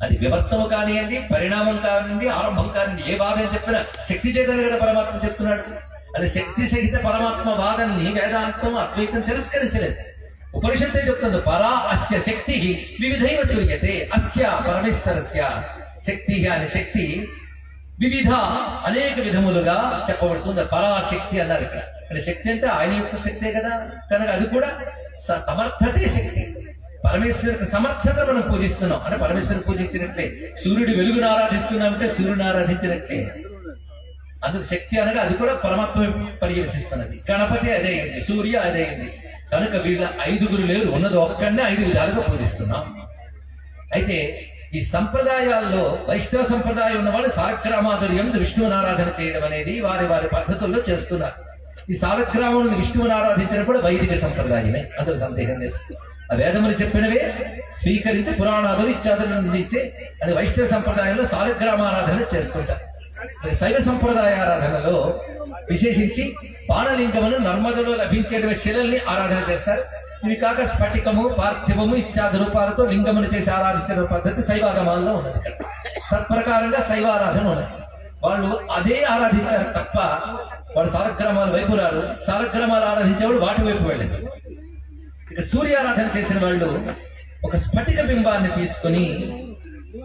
అది వివర్తము కానివ్వండి, పరిణామం కానివ్వండి, ఆరంభం కానివ్వండి, ఏ వాదం చెప్పినా శక్తి చేత కదా పరమాత్మ చెప్తున్నాడు. అది శక్తి సహిత పరమాత్మ వాదాన్ని వేదాంతం అద్వైతం తిరస్కరించలేదు. ఉపనిషత్తే చెప్తుంది పరా అస్య శక్తి వివిధైవ సూర్యతే. అస్య పరమేశ్వరస్య శక్తి అనే శక్తి వివిధ అనేక విధములుగా చెప్పబడుతుంది. పరాశక్తి అన్నారు ఇక్కడ. ఇక్కడ శక్తి అంటే ఆయన యొక్క శక్తే కదా. కనుక అది కూడా సమర్థతే శక్తి. పరమేశ్వరుడికి సమర్థత మనం పూజిస్తున్నాం అంటే పరమేశ్వరుడు పూజించినట్లే. సూర్యుడు వెలుగును ఆరాధిస్తున్నామంటే సూర్యుని ఆరాధించినట్లే. అందుకు శక్తి అనగా అది కూడా పరమాత్మ పర్యవేశిస్తున్నది. గణపతి అదే అయింది, సూర్య అదే అయింది. కనుక వీళ్ళ 5గురు లేరు, ఉన్నది ఒక్కడనే 5 విధాలుగా పూజిస్తున్నాం. అయితే ఈ సంప్రదాయాల్లో వైష్ణవ సంప్రదాయం ఉన్న వాళ్ళు సాలగ్రామాధుర్యంతో విష్ణువుని ఆరాధన చేయడం అనేది వారి వారి పద్ధతుల్లో చేస్తున్నారు. ఈ సాలగ్రామంలో విష్ణువుని ఆరాధించడం కూడా వైదిక సంప్రదాయమే, అందులో సందేహం లేదు. ఆ వేదములు చెప్పినవే స్వీకరించి పురాణాదులు ఇత్యాదులను అందించే అది వైష్ణవ సంప్రదాయంలో సాలగ్రామారాధన చేస్తుంటారు. శైవ సంప్రదాయ ఆరాధనలో విశేషించి బాణలింగమును నర్మదలో లభించేటువంటి శిలల్ని ఆరాధన చేస్తారు. ఇవి కాక స్ఫటికము, పార్థివము ఇత్యాది రూపాలతో లింగమును చేసి ఆరాధించిన పద్ధతి శైవాగమాల్లో ఉన్నది. తత్ప్రకారంగా శైవారాధన ఉన్నది. వాళ్ళు అదే ఆరాధిస్తారు తప్ప వాడు సాలగ్రామాల వైపు రారు. సాలగ్రామాలు ఆరాధించేవాడు వాటి వైపు వెళ్ళదు. ఇక సూర్యారాధన చేసిన వాళ్ళు ఒక స్ఫటిక బింబాన్ని తీసుకుని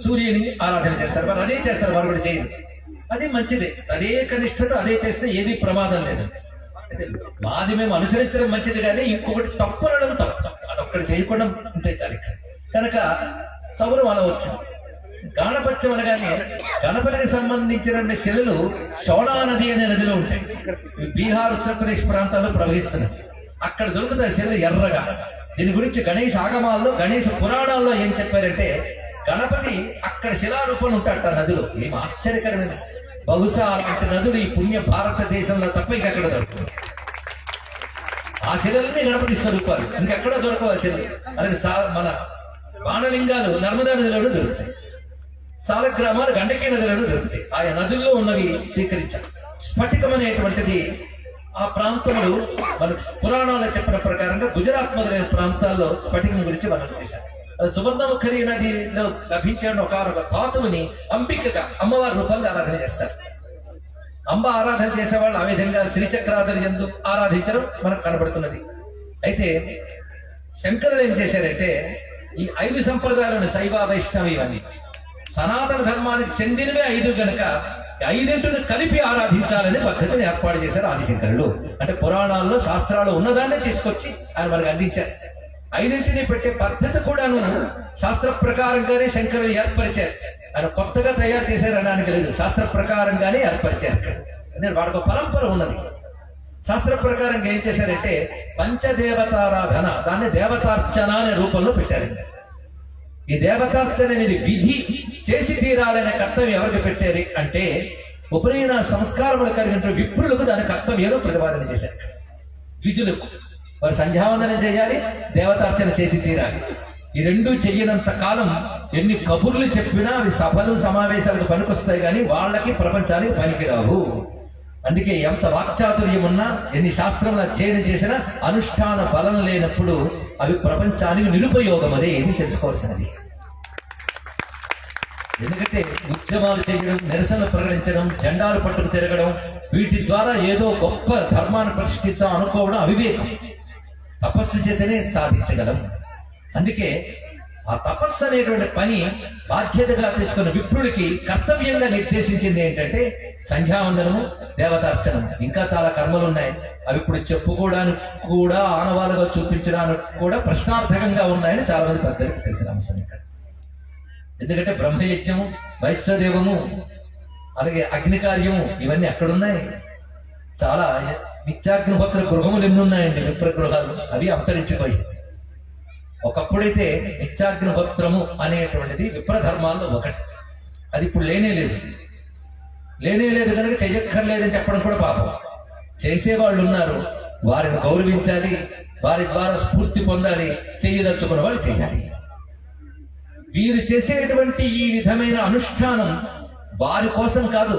సూర్యుని ఆరాధన చేస్తారు. వారు అదే చేస్తారు, వారు కూడా చేయరు. అది మంచిదే. అదే కనిష్టతో అదే చేస్తే ఏది ప్రమాదం లేదు. అయితే మాది మేము అనుసరించడం మంచిది, కానీ ఇంకొకటి తప్పు అనడం తప్పు. అదొక్కటి చేయకుండా ఉంటే చాలు. కనుక సౌరం అలా వచ్చింది. గాణపత్యం అనగానే గణపతికి సంబంధించిన శిలలు శోణా నది అనే నదిలో ఉంటాయి. బీహార్, ఉత్తరప్రదేశ్ ప్రాంతాల్లో ప్రవహిస్తున్నాయి. అక్కడ దొరుకుతాయి శిలలు ఎర్రగా. దీని గురించి గణేష్ ఆగమాల్లో, గణేష్ పురాణాల్లో ఏం చెప్పారంటే గణపతి అక్కడ శిలారూపంలో ఉంటాడట నదిలో. ఏం ఆశ్చర్యకరమైన. బహుశా అలాంటి నదులు ఈ పుణ్య భారతదేశంలో తప్ప ఇంకెక్కడ దొరుకుతుంది. ఆ శిలల్ని గణపతి స్వరూపాలు, ఇంకెక్కడ దొరకవు ఆ శిలలు. అలాగే మన బాణలింగాలు నర్మదా నదిలోనూ దొరుకుతాయి. సాలగ్రామాలు గండకీ నదిలోనూ దొరుకుతాయి. ఆయా నదుల్లో ఉన్నవి స్వీకరించారు. స్ఫటికం అనేటువంటిది ఆ ప్రాంతంలో మనకు పురాణాల్లో చెప్పిన ప్రకారంగా గుజరాత్ మొదలైన ప్రాంతాల్లో స్ఫటికం గురించి మనం చేశారు. సువర్ణముఖరి నదిలో లభించిన ఒక ధాతువుని అంబికగా అమ్మవారి రూపంగా ఆరాధన చేస్తారు. అంబ ఆరాధన చేసేవాళ్ళు ఆ విధంగా శ్రీచక్రాదులు యందు ఆరాధించడం మనకు కనబడుతున్నది. అయితే శంకరులు ఏం చేశారంటే ఈ 5 సంప్రదాయాలను శైవ వైష్ణవ ఇవన్నీ సనాతన ధర్మానికి చెందినవే 5 గనుక 5ంటిని కలిపి ఆరాధించాలనే పద్ధతిని ఏర్పాటు చేశారు ఆదిశంకరులు. అంటే పురాణాల్లో శాస్త్రాలు ఉన్నదాన్నే తీసుకొచ్చి ఆయన మనకు అందించారు. 5ంటిని పెట్టే పద్ధతి కూడాను శాస్త్ర ప్రకారంగానే శంకరులు ఏర్పరిచారు. ఆయన కొత్తగా తయారు చేశారు అనడానికి లేదు, శాస్త్ర ప్రకారంగానే ఏర్పరిచారు. అంటే వాడికి ఒక పరంపర ఉన్నది. శాస్త్ర ప్రకారంగా ఏం చేశారంటే పంచదేవతారాధన, దాన్ని దేవతార్చన అనే రూపంలో పెట్టారు. ఈ దేవతార్చన అనేది విధి చేసి తీరాలనే కర్తవ్యం ఎవరికి పెట్టారు అంటే ఉపనయన సంస్కారములు కలిగిన విప్రులకు దాని కర్తవ్యంలో ప్రతిపాదన చేశారు. విధులకు వారు సంధ్యావందనం చేయాలి, దేవతార్చన చేసి తీరాలి. ఈ 2 చెయ్యనంత కాలం ఎన్ని కబుర్లు చెప్పినా అవి సభలు సమావేశాలకు పనికొస్తాయి కానీ వాళ్ళకి ప్రపంచానికి పనికిరావు. అందుకే ఎంత వాక్చాతుర్యం ఉన్నా ఎన్ని శాస్త్రములు అధ్యయనం చేసినా అనుష్ఠాన బలం లేనప్పుడు అవి ప్రపంచానికి నిరుపయోగం. అదే ఏమి తెలుసుకోవాల్సినది. ఎందుకంటే ఉద్యమాలు చేయడం, నిరసనలు ప్రకటించడం, జెండాలు పట్టుకు తిరగడం, వీటి ద్వారా ఏదో గొప్ప ధర్మాన్ని ప్రతిష్ఠిస్తాం అనుకోవడం అవివేకం. తపస్సు చేతనే సాధించగలం. అందుకే ఆ తపస్సు అనేటువంటి పని బాధ్యతగా తీసుకున్న విప్రుడికి కర్తవ్యంగా నిర్దేశించింది ఏంటంటే సంధ్యావందనము, దేవతార్చనము. ఇంకా చాలా కర్మలు ఉన్నాయి, అవి ఇప్పుడు చెప్పుకోవడానికి కూడా ఆనవాలుగా చూపించడానికి కూడా ప్రశ్నార్థకంగా ఉన్నాయని చాలా మంది పెద్దలకు తెలిసిన అంశం. ఎందుకంటే బ్రహ్మయజ్ఞము, వైశ్వదేవము, అలాగే అగ్నికార్యము ఇవన్నీ అక్కడున్నాయి. చాలా నిత్యాగ్నిహోత్ర గృహములు ఎన్ని ఉన్నాయండి, విప్ర గృహాలు, అవి అంతరించిపోయి. ఒకప్పుడైతే నిత్యాగ్నిహోత్రము అనేటువంటిది విప్రధర్మాల్లో ఒకటి, అది ఇప్పుడు లేనే లేదు కనుక చెయ్యక్కర్లేదని చెప్పడం కూడా పాపం. చేసేవాళ్ళు ఉన్నారు, వారిని గౌరవించాలి, వారి ద్వారా స్ఫూర్తి పొందాలి, చేయదలుచుకున్న వాళ్ళు చేయాలి. వీరు చేసేటువంటి ఈ విధమైన అనుష్ఠానం వారి కోసం కాదు,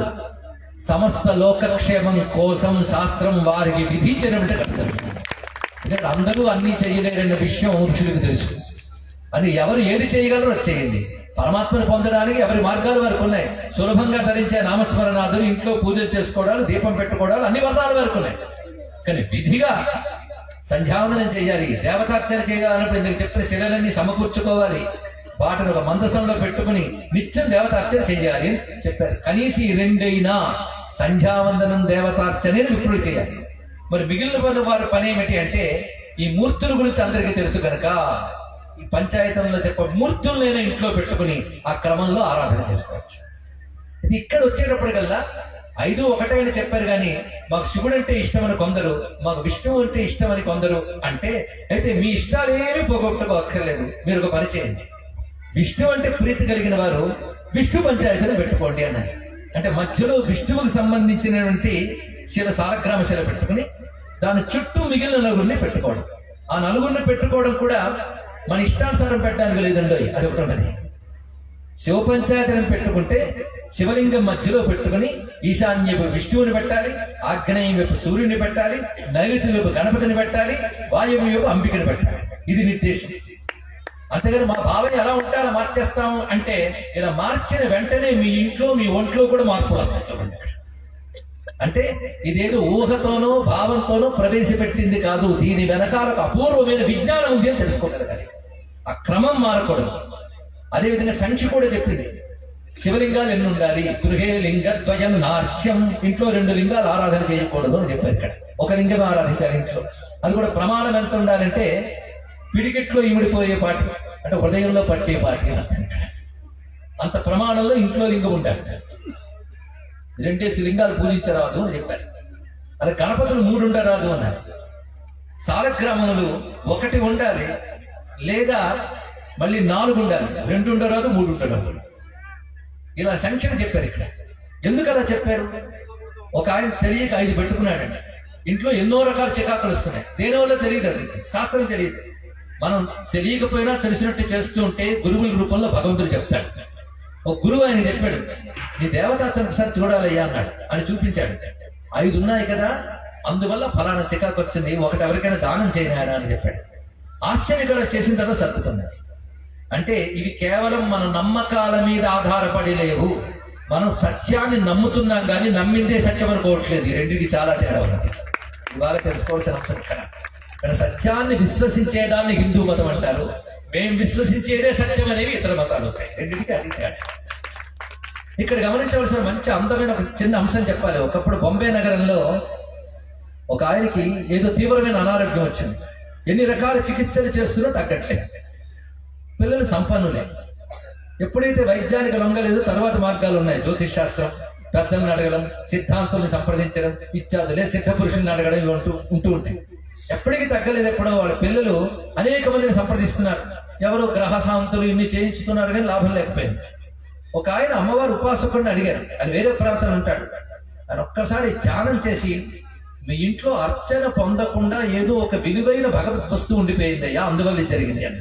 సమస్త లోకక్షేమం కోసం శాస్త్రం వారికి విధించినటువంటి కర్తవ్యం. ఎందుకంటే అందరూ అన్ని చేయలేరన్న విషయం ఋషులకు తెలుసు. అది ఎవరు ఏది చేయగలరో అది చేయండి. పరమాత్మను పొందడానికి ఎవరి మార్గాలు వారికి ఉన్నాయి. సులభంగా ధరించే నామస్మరణాదులు, ఇంట్లో పూజలు చేసుకోవడాలు, దీపం పెట్టుకోవడాలు అన్ని వర్ణాల వరకు ఉన్నాయి. కానీ విధిగా సంధ్యావందనం చేయాలి, దేవతార్చన చేయాలన్నప్పుడు ఇందుకు చెప్పిన శిలలన్నీ సమకూర్చుకోవాలి, వాటిని ఒక మందసంలో పెట్టుకుని నిత్యం దేవతార్చన చేయాలి అని చెప్పారు. కనీసం ఈ 2 సంధ్యావందనం, దేవతార్చనే విప్రులు చేయాలి. మరి మిగిలిన వారి పని ఏమిటి అంటే ఈ మూర్తుల గురించి అందరికీ తెలుసు కనుక ఈ పంచాయతీలో చెప్పే మూర్తులైనా ఇంట్లో పెట్టుకుని ఆ క్రమంలో ఆరాధన చేసుకోవచ్చు. ఇది ఇక్కడ వచ్చేటప్పటికల్లా 5 ఒకటే అని చెప్పారు కానీ మాకు శివుడు అంటే ఇష్టం అని కొందరు, మాకు విష్ణువు అంటే ఇష్టం అని కొందరు. అంటే అయితే మీ ఇష్టాలు ఏమీ పోగొట్టుకోక్కర్లేదు, మీరు ఒక పని చేయండి. విష్ణు అంటే ప్రీతి కలిగిన వారు విష్ణు పంచాయతీని పెట్టుకోండి అన్నారు. అంటే మధ్యలో విష్ణువుకు సంబంధించినటువంటి శిల, సాలగ్రామ శిల పెట్టుకుని దాని చుట్టూ మిగిలిన నలుగురిని పెట్టుకోవడం. ఆ నలుగురిని పెట్టుకోవడం కూడా మన ఇష్టానుసారం పెట్టడానికి లేదండి, అది ఒకటి ఉన్నది. శివ పంచాయతీని పెట్టుకుంటే శివలింగం మధ్యలో పెట్టుకుని ఈశాన్య వైపు విష్ణువుని పెట్టాలి, ఆగ్నేయం వైపు సూర్యుని పెట్టాలి, నైరుతి వైపు గణపతిని పెట్టాలి, వాయువు వైపు అంబికని పెట్టాలి. ఇది నిర్దేశం. అంతేగాని మా భావం ఎలా ఉంటే అలా మార్చేస్తాము అంటే ఇలా మార్చిన వెంటనే మీ ఇంట్లో, మీ ఒంట్లో కూడా మార్పు వస్తుంది. అంటే ఇదేదో ఊహతోనో భావంతోనో ప్రవేశపెట్టింది కాదు, దీని వెనకాల అపూర్వమైన విజ్ఞానం ఉంది అని తెలుసుకోగలగాలి. ఆ క్రమం మారకూడదు. అదేవిధంగా సంఖ్య కూడా చెప్పింది, శివలింగాలు ఎన్ని ఉండాలి, గృహే లింగద్వయం నార్చ్యం, ఇంట్లో 2 లింగాలు ఆరాధన చేయకూడదు అని చెప్పారు. ఇక్కడ ఒక లింగం ఆరాధించాలి ఇంట్లో. అది కూడా ప్రమాణం ఎంత ఉండాలంటే పిడికెట్లో ఇమిడిపోయే పాటి, అంటే హృదయంలో పట్టే పాటి, అంత ప్రమాణంలో ఇంట్లో లింగం ఉండాలి. 2 లింగాలు పూజించరాదు అని చెప్పారు. అలా గణపతులు 3 ఉండరాదు అన్నారు. సాలగ్రామములు 1 ఉండాలి, లేదా మళ్ళీ 4 ఉండాలి, 2 ఉండరాదు, 3 ఉండరాదు. ఇలా సంఖ్యను చెప్పారు. ఇక్కడ ఎందుకు అలా చెప్పారు? ఒక ఆయన తెలియక 5 పెట్టుకున్నాడండి. ఇంట్లో ఎన్నో రకాల చికాకులు వస్తున్నాయి. దేనివల్ల తెలియదు, అది శాస్త్రం తెలియదు. మనం తెలియకపోయినా తెలిసినట్టు చేస్తూ ఉంటే గురువుల రూపంలో భగవంతుడు చెప్తాడు. ఒక గురువు ఆయన చెప్పాడు, నీ దేవతార్చన ఒకసారి చూడాలయ్యా అన్నాడు. అని చూపించాడు. 5 ఉన్నాయి కదా, అందువల్ల ఫలానా చికాకు వచ్చింది, ఒకటి ఎవరికైనా దానం చేయనాడా అని చెప్పాడు. ఆశ్చర్యకర చేసిన తర్వాత సర్దుతున్నది. అంటే ఇవి కేవలం మన నమ్మకాల మీద ఆధారపడి లేవు. మనం సత్యాన్ని నమ్ముతున్నాం కానీ నమ్మిందే సత్యం అనుకోవట్లేదు. ఈ రెండింటికి చాలా తేడా ఉన్నది. ఇవాళ తెలుసుకోవాల్సిన అంశం ఇక్కడ సత్యాన్ని విశ్వసించేదాన్ని హిందూ మతం అంటారు, మేము విశ్వసించేదే సత్యం అనేవి ఇతర మతాలు ఉంటాయి. రెండింటికి అది తేడా. ఇక్కడ గమనించవలసిన మంచి అందమైన ఒక చిన్న అంశం చెప్పాలి. ఒకప్పుడు బొంబే నగరంలో ఒక ఆయనకి ఏదో తీవ్రమైన అనారోగ్యం వచ్చింది. ఎన్ని రకాల చికిత్సలు చేస్తున్నా తగ్గట్లేదు. పిల్లలు సంపన్నులే. ఎప్పుడైతే వైద్యానికి లొంగలేదు, తర్వాత మార్గాలు ఉన్నాయి. జ్యోతిష్ శాస్త్రం, పెద్దలను అడగడం, సిద్ధాంతుల్ని సంప్రదించడం ఇత్యాదులే, సిద్ధ పురుషుల్ని అడగడం ఇవి ఉంటూ ఉంటాయి. ఎప్పటికీ తగ్గలేదు. ఎప్పుడో వాళ్ళ పిల్లలు అనేక మందిని సంప్రదిస్తున్నారు, ఎవరో గ్రహశాంతులు ఇన్ని చేయించుతున్నారు కానీ లాభం లేకపోయింది. ఒక ఆయన అమ్మవారు ఉపాసకుడిని అడిగారు. ఆయన వేరే ప్రాంతంలో ఉంటాడు. ఆయన ఒక్కసారి ధ్యానం చేసి, మీ ఇంట్లో అర్చన పొందకుండా ఏదో ఒక విలువైన భగవత్ వస్తువు ఉండిపోయిందయ్యా, అందువల్ల జరిగింది అని.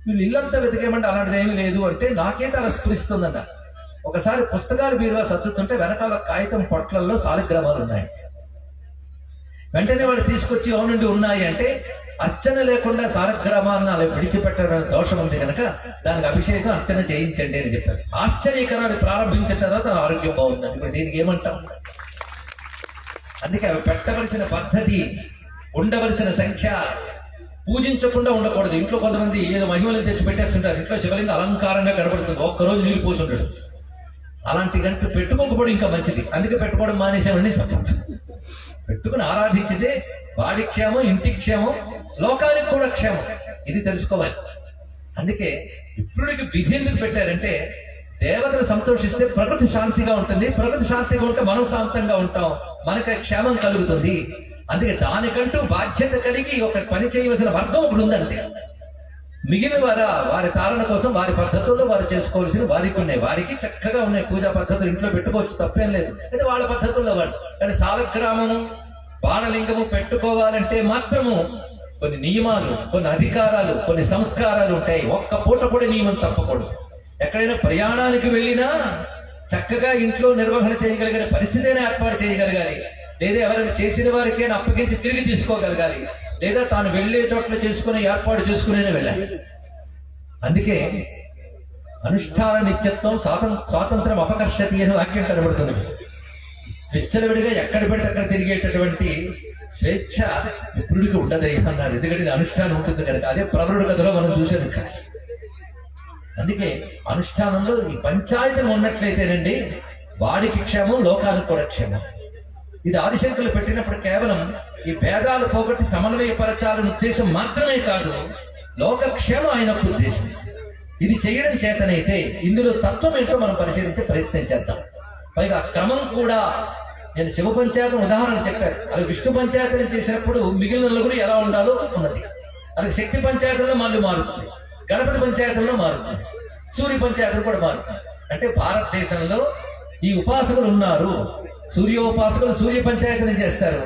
వీళ్ళు ఇల్లంతా వెతికేమంటే అలాంటిది ఏమీ లేదు అంటే, నాకైతే అలా స్ఫురిస్తుందన్న. ఒకసారి పుస్తకాలు బీరువా సర్దుతుంటే వెనకాల కాగితం పొట్లల్లో సాలిగ్రామాలు ఉన్నాయి. వెంటనే వాళ్ళు తీసుకొచ్చి అవునండి ఉన్నాయి అంటే, అర్చన లేకుండా సాలగ్రామాలను అలా విడిచిపెట్టడం దోషం ఉంది కనుక దానికి అభిషేకం అర్చన చేయించండి అని చెప్పారు. ఆశ్చర్యకరాలు ప్రారంభించిన తర్వాత ఆరోగ్యం బాగుందండి. ఇప్పుడు దీనికి ఏమంటాం? అందుకే అవి పెట్టవలసిన పద్ధతి, ఉండవలసిన సంఖ్య, పూజించకుండా ఉండకూడదు. ఇంట్లో కొంతమంది ఏదో మహిమలు తెచ్చి పెట్టేస్తుంటారు. ఇంట్లో శివలింగం అలంకారంగా కనబడుతుంది, ఒక్కరోజు నీళ్ళు పోసి ఉంటాడు. అలాంటి గంటలు పెట్టుకోకపోవడం ఇంకా మంచిది. అందుకే పెట్టుకోవడం మానేసామని చెప్పచ్చు. పెట్టుకుని ఆరాధించితే వాడి క్షేమం, ఇంటి క్షేమం, లోకానికి కూడా క్షేమం. ఇది తెలుసుకోవాలి. అందుకే విప్రుడికి విధి ఎందుకు పెట్టారంటే, దేవతలు సంతోషిస్తే ప్రకృతి శాంతిగా ఉంటుంది, ప్రకృతి శాంతిగా ఉంటే మనం శాంతంగా ఉంటాం, మనకి క్షేమం కలుగుతుంది. అందుకే దానికంటూ బాధ్యత కలిగి ఒక పని చేయవలసిన వర్గం ఒకటి ఉందంటే, మిగిలిన వారి తారణ కోసం వారి పద్ధతుల్లో వారు చేసుకోవాల్సిన వారికి ఉన్నాయి. వారికి చక్కగా ఉన్నాయి పూజా పద్ధతులు, ఇంట్లో పెట్టుకోవచ్చు, తప్పేం లేదు. అంటే వాళ్ళ పద్ధతుల్లో వాడు. కానీ సాలగ్రామము, బాణలింగము పెట్టుకోవాలంటే మాత్రము కొన్ని నియమాలు, కొన్ని అధికారాలు, కొన్ని సంస్కారాలు ఉంటాయి. ఒక్క పూట కూడా నియమం తప్పకూడదు. ఎక్కడైనా ప్రయాణానికి వెళ్ళినా చక్కగా ఇంట్లో నిర్వహణ చేయగలిగిన పరిస్థితిని ఏర్పాటు చేయగలగాలి. లేదా ఎవరైనా చేసిన వారికైనా అప్పగించి తిరిగి తీసుకోగలగాలి. లేదా తాను వెళ్లే చోట్ల చేసుకుని ఏర్పాటు చేసుకునే వెళ్ళాలి. అందుకే అనుష్ఠాన నిత్యత్వం స్వాతంత్రం అపకర్షతి అని వాక్యం కనబడుతుంది. విచ్చలవిడిగా ఎక్కడ పెడితే అక్కడ తిరిగేటటువంటి స్వేచ్ఛ విప్రుడికి ఉండదు అన్నారు. ఎందుకంటే అనుష్ఠానం ఉంటుంది కనుక. అదే ప్రవరుడు కథలో మనం చూసేది. అందుకే అనుష్ఠానంలో ఈ పంచాయతీలు ఉన్నట్లయితేనండి వాడికి క్షేమం, లోకానికి కూడా క్షేమం. ఇది ఆదిశంకరులు పెట్టినప్పుడు కేవలం ఈ భేదాలు పోగొట్టి సమన్వయపరచాలని ఉద్దేశం మాత్రమే కాదు, లోకక్షేమం అయినప్పుడు ఉద్దేశం. ఇది చేయడం చేతనైతే ఇందులో తత్వం ఏంటో మనం పరిశీలించే ప్రయత్నం చేద్దాం. పైగా క్రమం కూడా, నేను శివ పంచాయతం ఉదాహరణ చెప్పాను. అది విష్ణు పంచాయతీలు చేసినప్పుడు మిగిలిన నలుగురు ఎలా ఉండాలో ఉన్నది. అది శక్తి పంచాయతీలో మళ్ళీ మారుతుంది, గణపతి పంచాయతీలో మారుతుంది, సూర్య పంచాయతీలు కూడా మారుతుంది. అంటే భారతదేశంలో ఈ ఉపాసకులు ఉన్నారు. సూర్యోపాసకులు సూర్య పంచాయతీని చేస్తారు,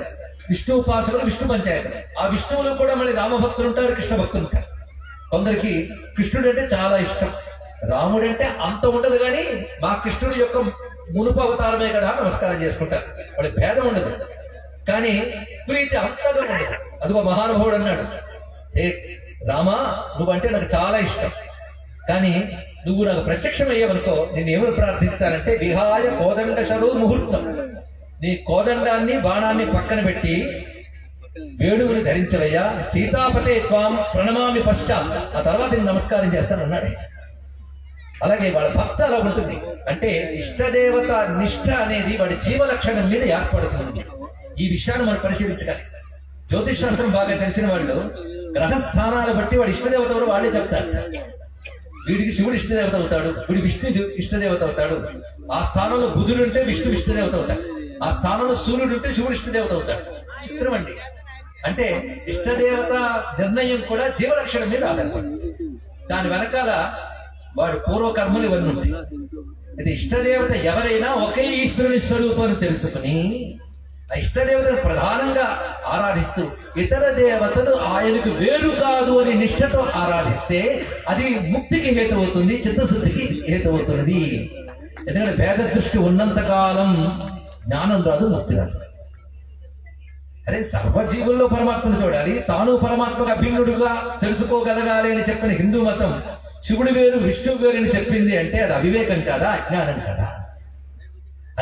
విష్ణు ఉపాసకులు విష్ణు పంచాయతీని. ఆ విష్ణువులు కూడా మళ్ళీ రామభక్తులు ఉంటారు, కృష్ణ భక్తులు ఉంటారు. కొందరికి కృష్ణుడు అంటే చాలా ఇష్టం, రాముడంటే అంత ఉండదు, కానీ మా కృష్ణుడి యొక్క మునుపు అవతారమే కదా నమస్కారం చేసుకుంటారు. వాళ్ళకి భేదం ఉండదు, కానీ ప్రీతి అంతగా ఉండదు. అదిగో మహానుభావుడు అన్నాడు, ఏ రామా, నువ్వంటే నాకు చాలా ఇష్టం, కానీ నువ్వు నాకు ప్రత్యక్షం అయ్యావనుకో నేను ఏమని ప్రార్థిస్తానంటే, విహాయ కోదండ శరో ముహూర్తం, నీ కోదండాన్ని బాణాన్ని పక్కన పెట్టి వేణువుని ధరించవయ్యా, సీతాపతే త్వాం ప్రణమామి పశ్చాత్, ఆ తర్వాత నేను నమస్కారం చేస్తాను అన్నాడు. అలాగే వాళ్ళ భక్త అలా ఉంటుంది. అంటే ఇష్టదేవత నిష్ఠ అనేది వాడి జీవలక్షణం మీద ఏర్పడుతుంది. ఈ విషయాన్ని మనం పరిశీలించాలి. జ్యోతిష్ శాస్త్రం బాగా తెలిసిన వాళ్ళు గ్రహస్థానాలు బట్టి వాడు ఇష్టదేవత కూడా వాళ్ళే చెప్తారు. వీడికి శివుడు ఇష్టదేవత అవుతాడు, వీడి విష్ణు ఇష్టదేవత అవుతాడు. ఆ స్థానంలో బుధుడు ఉంటే విష్ణు ఇష్టదేవత అవుతాడు, ఆ స్థానంలో సూర్యుడు ఉంటే శివుడు ఇష్టదేవత అవుతాడు. చిత్రం అండి. అంటే ఇష్టదేవత నిర్ణయం కూడా జీవలక్షణం మీద ఆధారపడుతుంది. దాని వెనకాల వాడి పూర్వకర్మలు ఇవన్నీ ఉంటాయి. ఇది ఇష్టదేవత ఎవరైనా ఒకే ఈశ్వరుని స్వరూపాన్ని తెలుసుకుని ఆ ఇష్టదేవతను ప్రధానంగా ఆరాధిస్తూ ఇతర దేవతలు ఆయనకు వేరు కాదు అని నిష్ఠతో ఆరాధిస్తే అది ముక్తికి హేతు అవుతుంది, చిత్తశుద్ధికి హేతు అవుతున్నది. ఎందుకంటే భేద దృష్టి ఉన్నంత కాలం జ్ఞానం రాదు, ముక్తి రాదు. అరే సర్వజీవుల్లో పరమాత్మను చూడాలి, తాను పరమాత్మకు అభిన్నుడుగా తెలుసుకోగలగాలి అని చెప్పిన హిందూ మతం శివుడు వేరు విష్ణువు వేరు అని చెప్పింది అంటే అది అవివేకం కాదా, అజ్ఞానం కదా.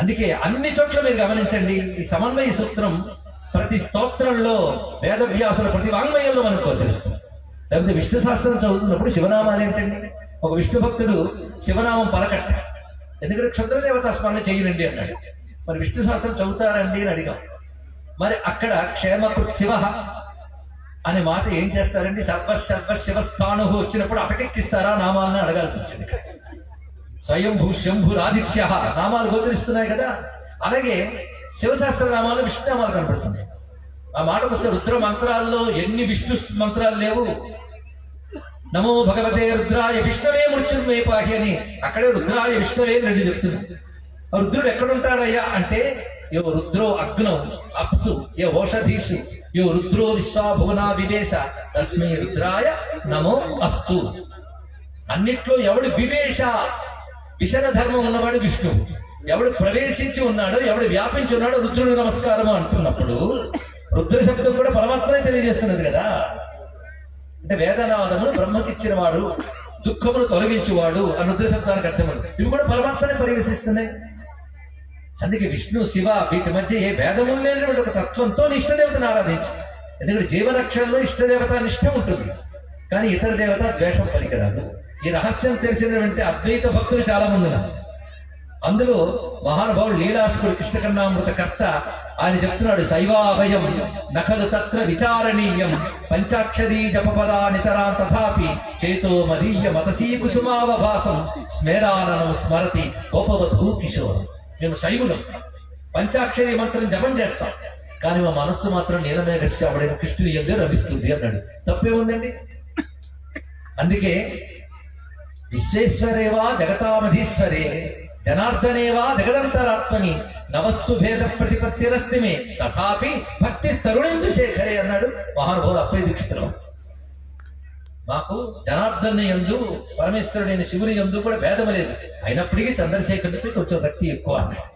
అందుకే అన్ని చోట్ల మీరు గమనించండి, ఈ సమన్వయ సూత్రం ప్రతి స్తోత్రంలో వేదవ్యాసుల ప్రతి వాంగ్మయంలో మనకు గోచరిస్తుంది. లేకపోతే విష్ణు సహస్రం చదువుతున్నప్పుడు శివనామాలు ఏంటండి? ఒక విష్ణు భక్తుడు శివనామం పలకట్ట, ఎందుకంటే క్షుద్రదేవత స్మరణ చేయనండి అన్నాడు. మరి విష్ణు సహస్రం చదువుతారండి అని అడిగాం. మరి అక్కడ క్షేమకృత్ శివ అనే మాట ఏం చేస్తారండి? సర్వ శివస్థాను వచ్చినప్పుడు అటకెక్కిస్తారా నామాలను అడగాల్సి వచ్చింది. స్వయంభూ శంభురాదిత్య నామాలు గోచరిస్తున్నాయి కదా. అలాగే శివశాస్త్ర నామాలు విష్ణు నామాలు కనపడుతున్నాయి. ఆ మాటకు వస్తే రుద్ర మంత్రాల్లో ఎన్ని విష్ణు మంత్రాలు లేవు? నమో భగవతే రుద్రాయ విష్ణవే మృత్యుర్మే పాహి అని అక్కడే రుద్రాయ విష్ణవే రెండు చెప్తున్నాడు. ఆ రుద్రుడు ఎక్కడుంటాడయ్యా అంటే యో రుద్రో అగ్నౌ అప్సు యో ఓషధీషు యో రుద్రో విశ్వాభువనా వివేశ తస్మై రుద్రాయ నమో అస్తు. అన్నిట్లో ఎవడు వివేశ విషణ ధర్మం ఉన్నవాడు విష్ణు, ఎవడు ప్రవేశించి ఉన్నాడో ఎవడు వ్యాపించి ఉన్నాడో రుద్రుడు నమస్కారం అంటున్నప్పుడు రుద్ర శబ్దం కూడా పరమాత్మనే తెలియజేస్తున్నది కదా. అంటే వేదనాదమును బ్రహ్మకిచ్చిన వాడు, దుఃఖమును తొలగించువాడు అని రుద్ర శబ్దానికి అర్థం. ఇవి కూడా పరమాత్మనే పరివేశిస్తున్నాయి. అందుకే విష్ణు శివ వీటి మధ్య ఏ భేదము లేనటువంటి ఒక తత్వంతో ఇష్టదేవతను ఆరాధించు. ఎందుకంటే జీవరక్షణలో ఇష్టదేవత నిష్ఠ ఉంటుంది, కానీ ఇతర దేవత ద్వేషం పనికిరాదు. ఈ రహస్యం తెలిసినటువంటి అద్వైత భక్తులు చాలా మంది ఉన్నారు. అందులో మహానుభావుడు లీలాసుకుడు కృష్ణకన్నామృత కర్త ఆయన చెప్తున్నాడు, శైవాభయం నఖలు తత్ర విచారణీయం పంచాక్షరీ జపపదా నితరా తథాపి చేతో మదీయ మతసీ కుసుమావభాసం స్మేరానం స్మరతి గోపవధూ కిశోరం. మేము శైవులం, పంచాక్షరి మంత్రం జపం చేస్తాం, కానీ మా మనస్సు మాత్రం నీలమేఘస్య అవడైన కృష్ణుని యందే రమిస్తుంది అన్నాడు. తప్పే ఉందండి. అందుకే విశ్వేశ్వరేవా జగతామధీశ్వరే జనార్దనేవా జగదంతరాత్మని నవస్తు భేద ప్రతిపత్తిరస్తి మే తథాపి భక్తి తరుణేందు శేఖరే అన్నాడు మహానుభావుడు అప్పయ్య దీక్షితులు. మాకు జనార్దన్ యందు పరమేశ్వరుడైన శివుని యందు కూడా భేదం లేదు, అయినప్పటికీ చంద్రశేఖరుడికి కొంచెం భక్తి ఎక్కువ అన్నాడు.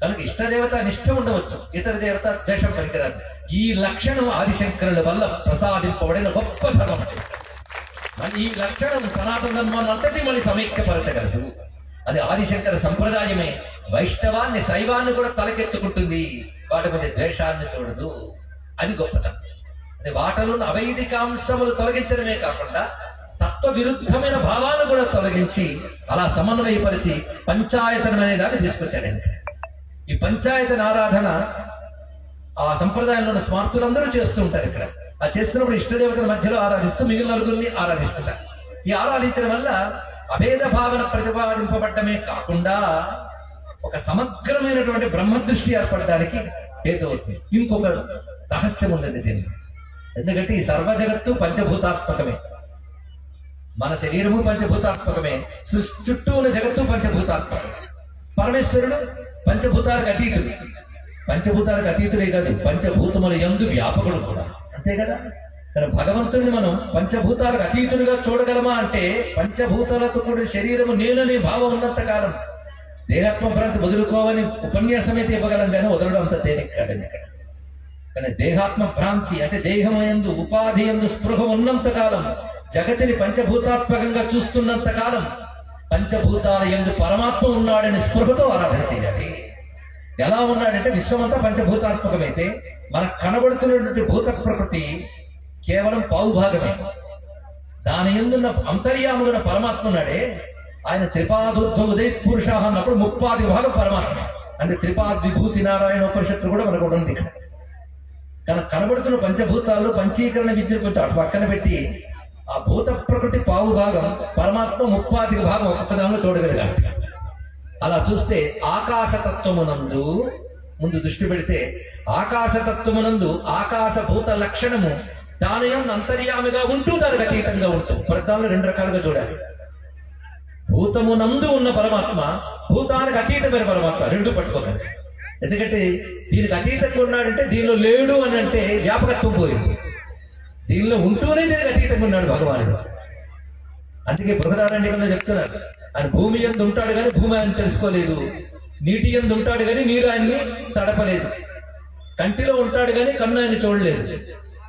కనుక ఇష్టదేవత నిష్ఠ ఉండవచ్చు, ఇతర దేవత ద్వేషం పనికిరాదు. ఈ లక్షణం ఆదిశంకరుల వల్ల ప్రసాదింపబడిన గొప్ప ధర్మం. ఈ లక్షణం సనాతన ధర్మాన్ని అంతటి మళ్ళీ సమైక్యపరచగలదు. అది ఆదిశంకర సంప్రదాయమే. వైష్ణవాన్ని శైవాన్ని కూడా తలకెత్తుకుంటుంది, వాటి మీద ద్వేషాన్ని చూడదు. అది గొప్పతనం. అది వాటిలో అవైదికాంశములు తొలగించడమే కాకుండా తత్వ విరుద్ధమైన భావాలను కూడా తొలగించి అలా సమన్వయపరిచి పంచాయతనం అనే దాన్ని తీసుకొచ్చారండి. ఈ పంచాయతన ఆరాధన ఆ సంప్రదాయంలో ఉన్న స్మార్తులందరూ చేస్తూ ఉంటారు. ఇక్కడ ఆ చేస్తున్నప్పుడు ఇష్టదేవతల మధ్యలో ఆరాధిస్తూ మిగిలిన నలుగురిని ఆరాధిస్తుంటారు. ఈ ఆరాధించడం వల్ల అభేద భావన ప్రతిపాదింపబడ్డమే కాకుండా ఒక సమగ్రమైనటువంటి బ్రహ్మదృష్టి ఏర్పడడానికి హేతువుతుంది. ఇంకొక రహస్యం ఉన్నది దీన్ని. ఎందుకంటే ఈ సర్వ జగత్తు పంచభూతాత్మకమే, మన శరీరము పంచభూతాత్మకమే, సృష్టి చుట్టూ ఉన్న జగత్తు పంచభూతాత్మకమే. పరమేశ్వరుడు పంచభూతాలకు అతీతుడు. పంచభూతాలకు అతీతుడే కాదు, పంచభూతముల యందు వ్యాపకుడు కూడా, అంతే కదా. కానీ భగవంతుడిని మనం పంచభూతాలకు అతీతుడిగా చూడగలమా అంటే పంచభూతాలతో కూడిన శరీరము నేననే భావం ఉన్నంత కాలం దేహాత్మ భ్రాంతి వదులుకోవని ఉపన్యాసమైతే ఇవ్వగలం, కానీ వదలడం అంత తేలిక కాదండి ఇక్కడ. కానీ దేహాత్మ భ్రాంతి అంటే దేహం యందు ఉపాధి యందు స్పృహ ఉన్నంత కాలం, జగతిని పంచభూతాత్మకంగా చూస్తున్నంత కాలం పంచభూతాల యందు పరమాత్మ ఉన్నాడని స్పృహతో ఆరాధన చేయాలి. ఎలా ఉన్నాడంటే విశ్వమంతా పంచభూతాత్మకమైతే మనకు కనబడుతున్నటువంటి భూత ప్రకృతి కేవలం పావుభాగమే. దాని ఎందున్న అంతర్యాములున్న పరమాత్మ ఉన్నాడే, ఆయన త్రిపాదూర్ధ ఉదయ పురుష అన్నప్పుడు ముప్పాది భాగం పరమాత్మ. అంటే త్రిపాద్ విభూతి నారాయణ ఉపనిషత్తు కూడా మనకు ఉంది. కనుక కనబడుతున్న పంచభూతాల్లో పంచీకరణ విద్యను కొంచెం అటు పక్కన పెట్టి ఆ భూత ప్రకృతి పావు భాగం, పరమాత్మ ముప్పాదిక భాగం ఒక్కొక్క దానిలో చూడగలిగారు. అలా చూస్తే ఆకాశతత్వమునందు ముందు దృష్టి పెడితే ఆకాశతత్వమునందు ఆకాశభూత లక్షణము దాని యందు అంతర్యామిగా ఉంటూ దానికి అతీతంగా ఉంటూ ప్రధానంలో రెండు రకాలుగా చూడాలి. భూతమునందు ఉన్న పరమాత్మ, భూతానికి అతీతమైన పరమాత్మ, రెండు పట్టుకోకండి. ఎందుకంటే దీనికి అతీతంగా ఉన్నాడంటే దీనిలో లేడు అని అంటే వ్యాపకత్వం పోయింది. దీనిలో ఉంటూనే దీనికి అతీతంగా ఉన్నాడు భగవానుడు. అందుకే బృహదారణ్యంలో చెప్తున్నారు, ఆయన భూమి యందు ఉంటాడు కానీ భూమి ఆయన తెలుసుకోలేదు, నీటి యందు ఉంటాడు కానీ నీరు ఆయన్ని తడపలేదు, కంటిలో ఉంటాడు కానీ కన్ను ఆయన చూడలేదు,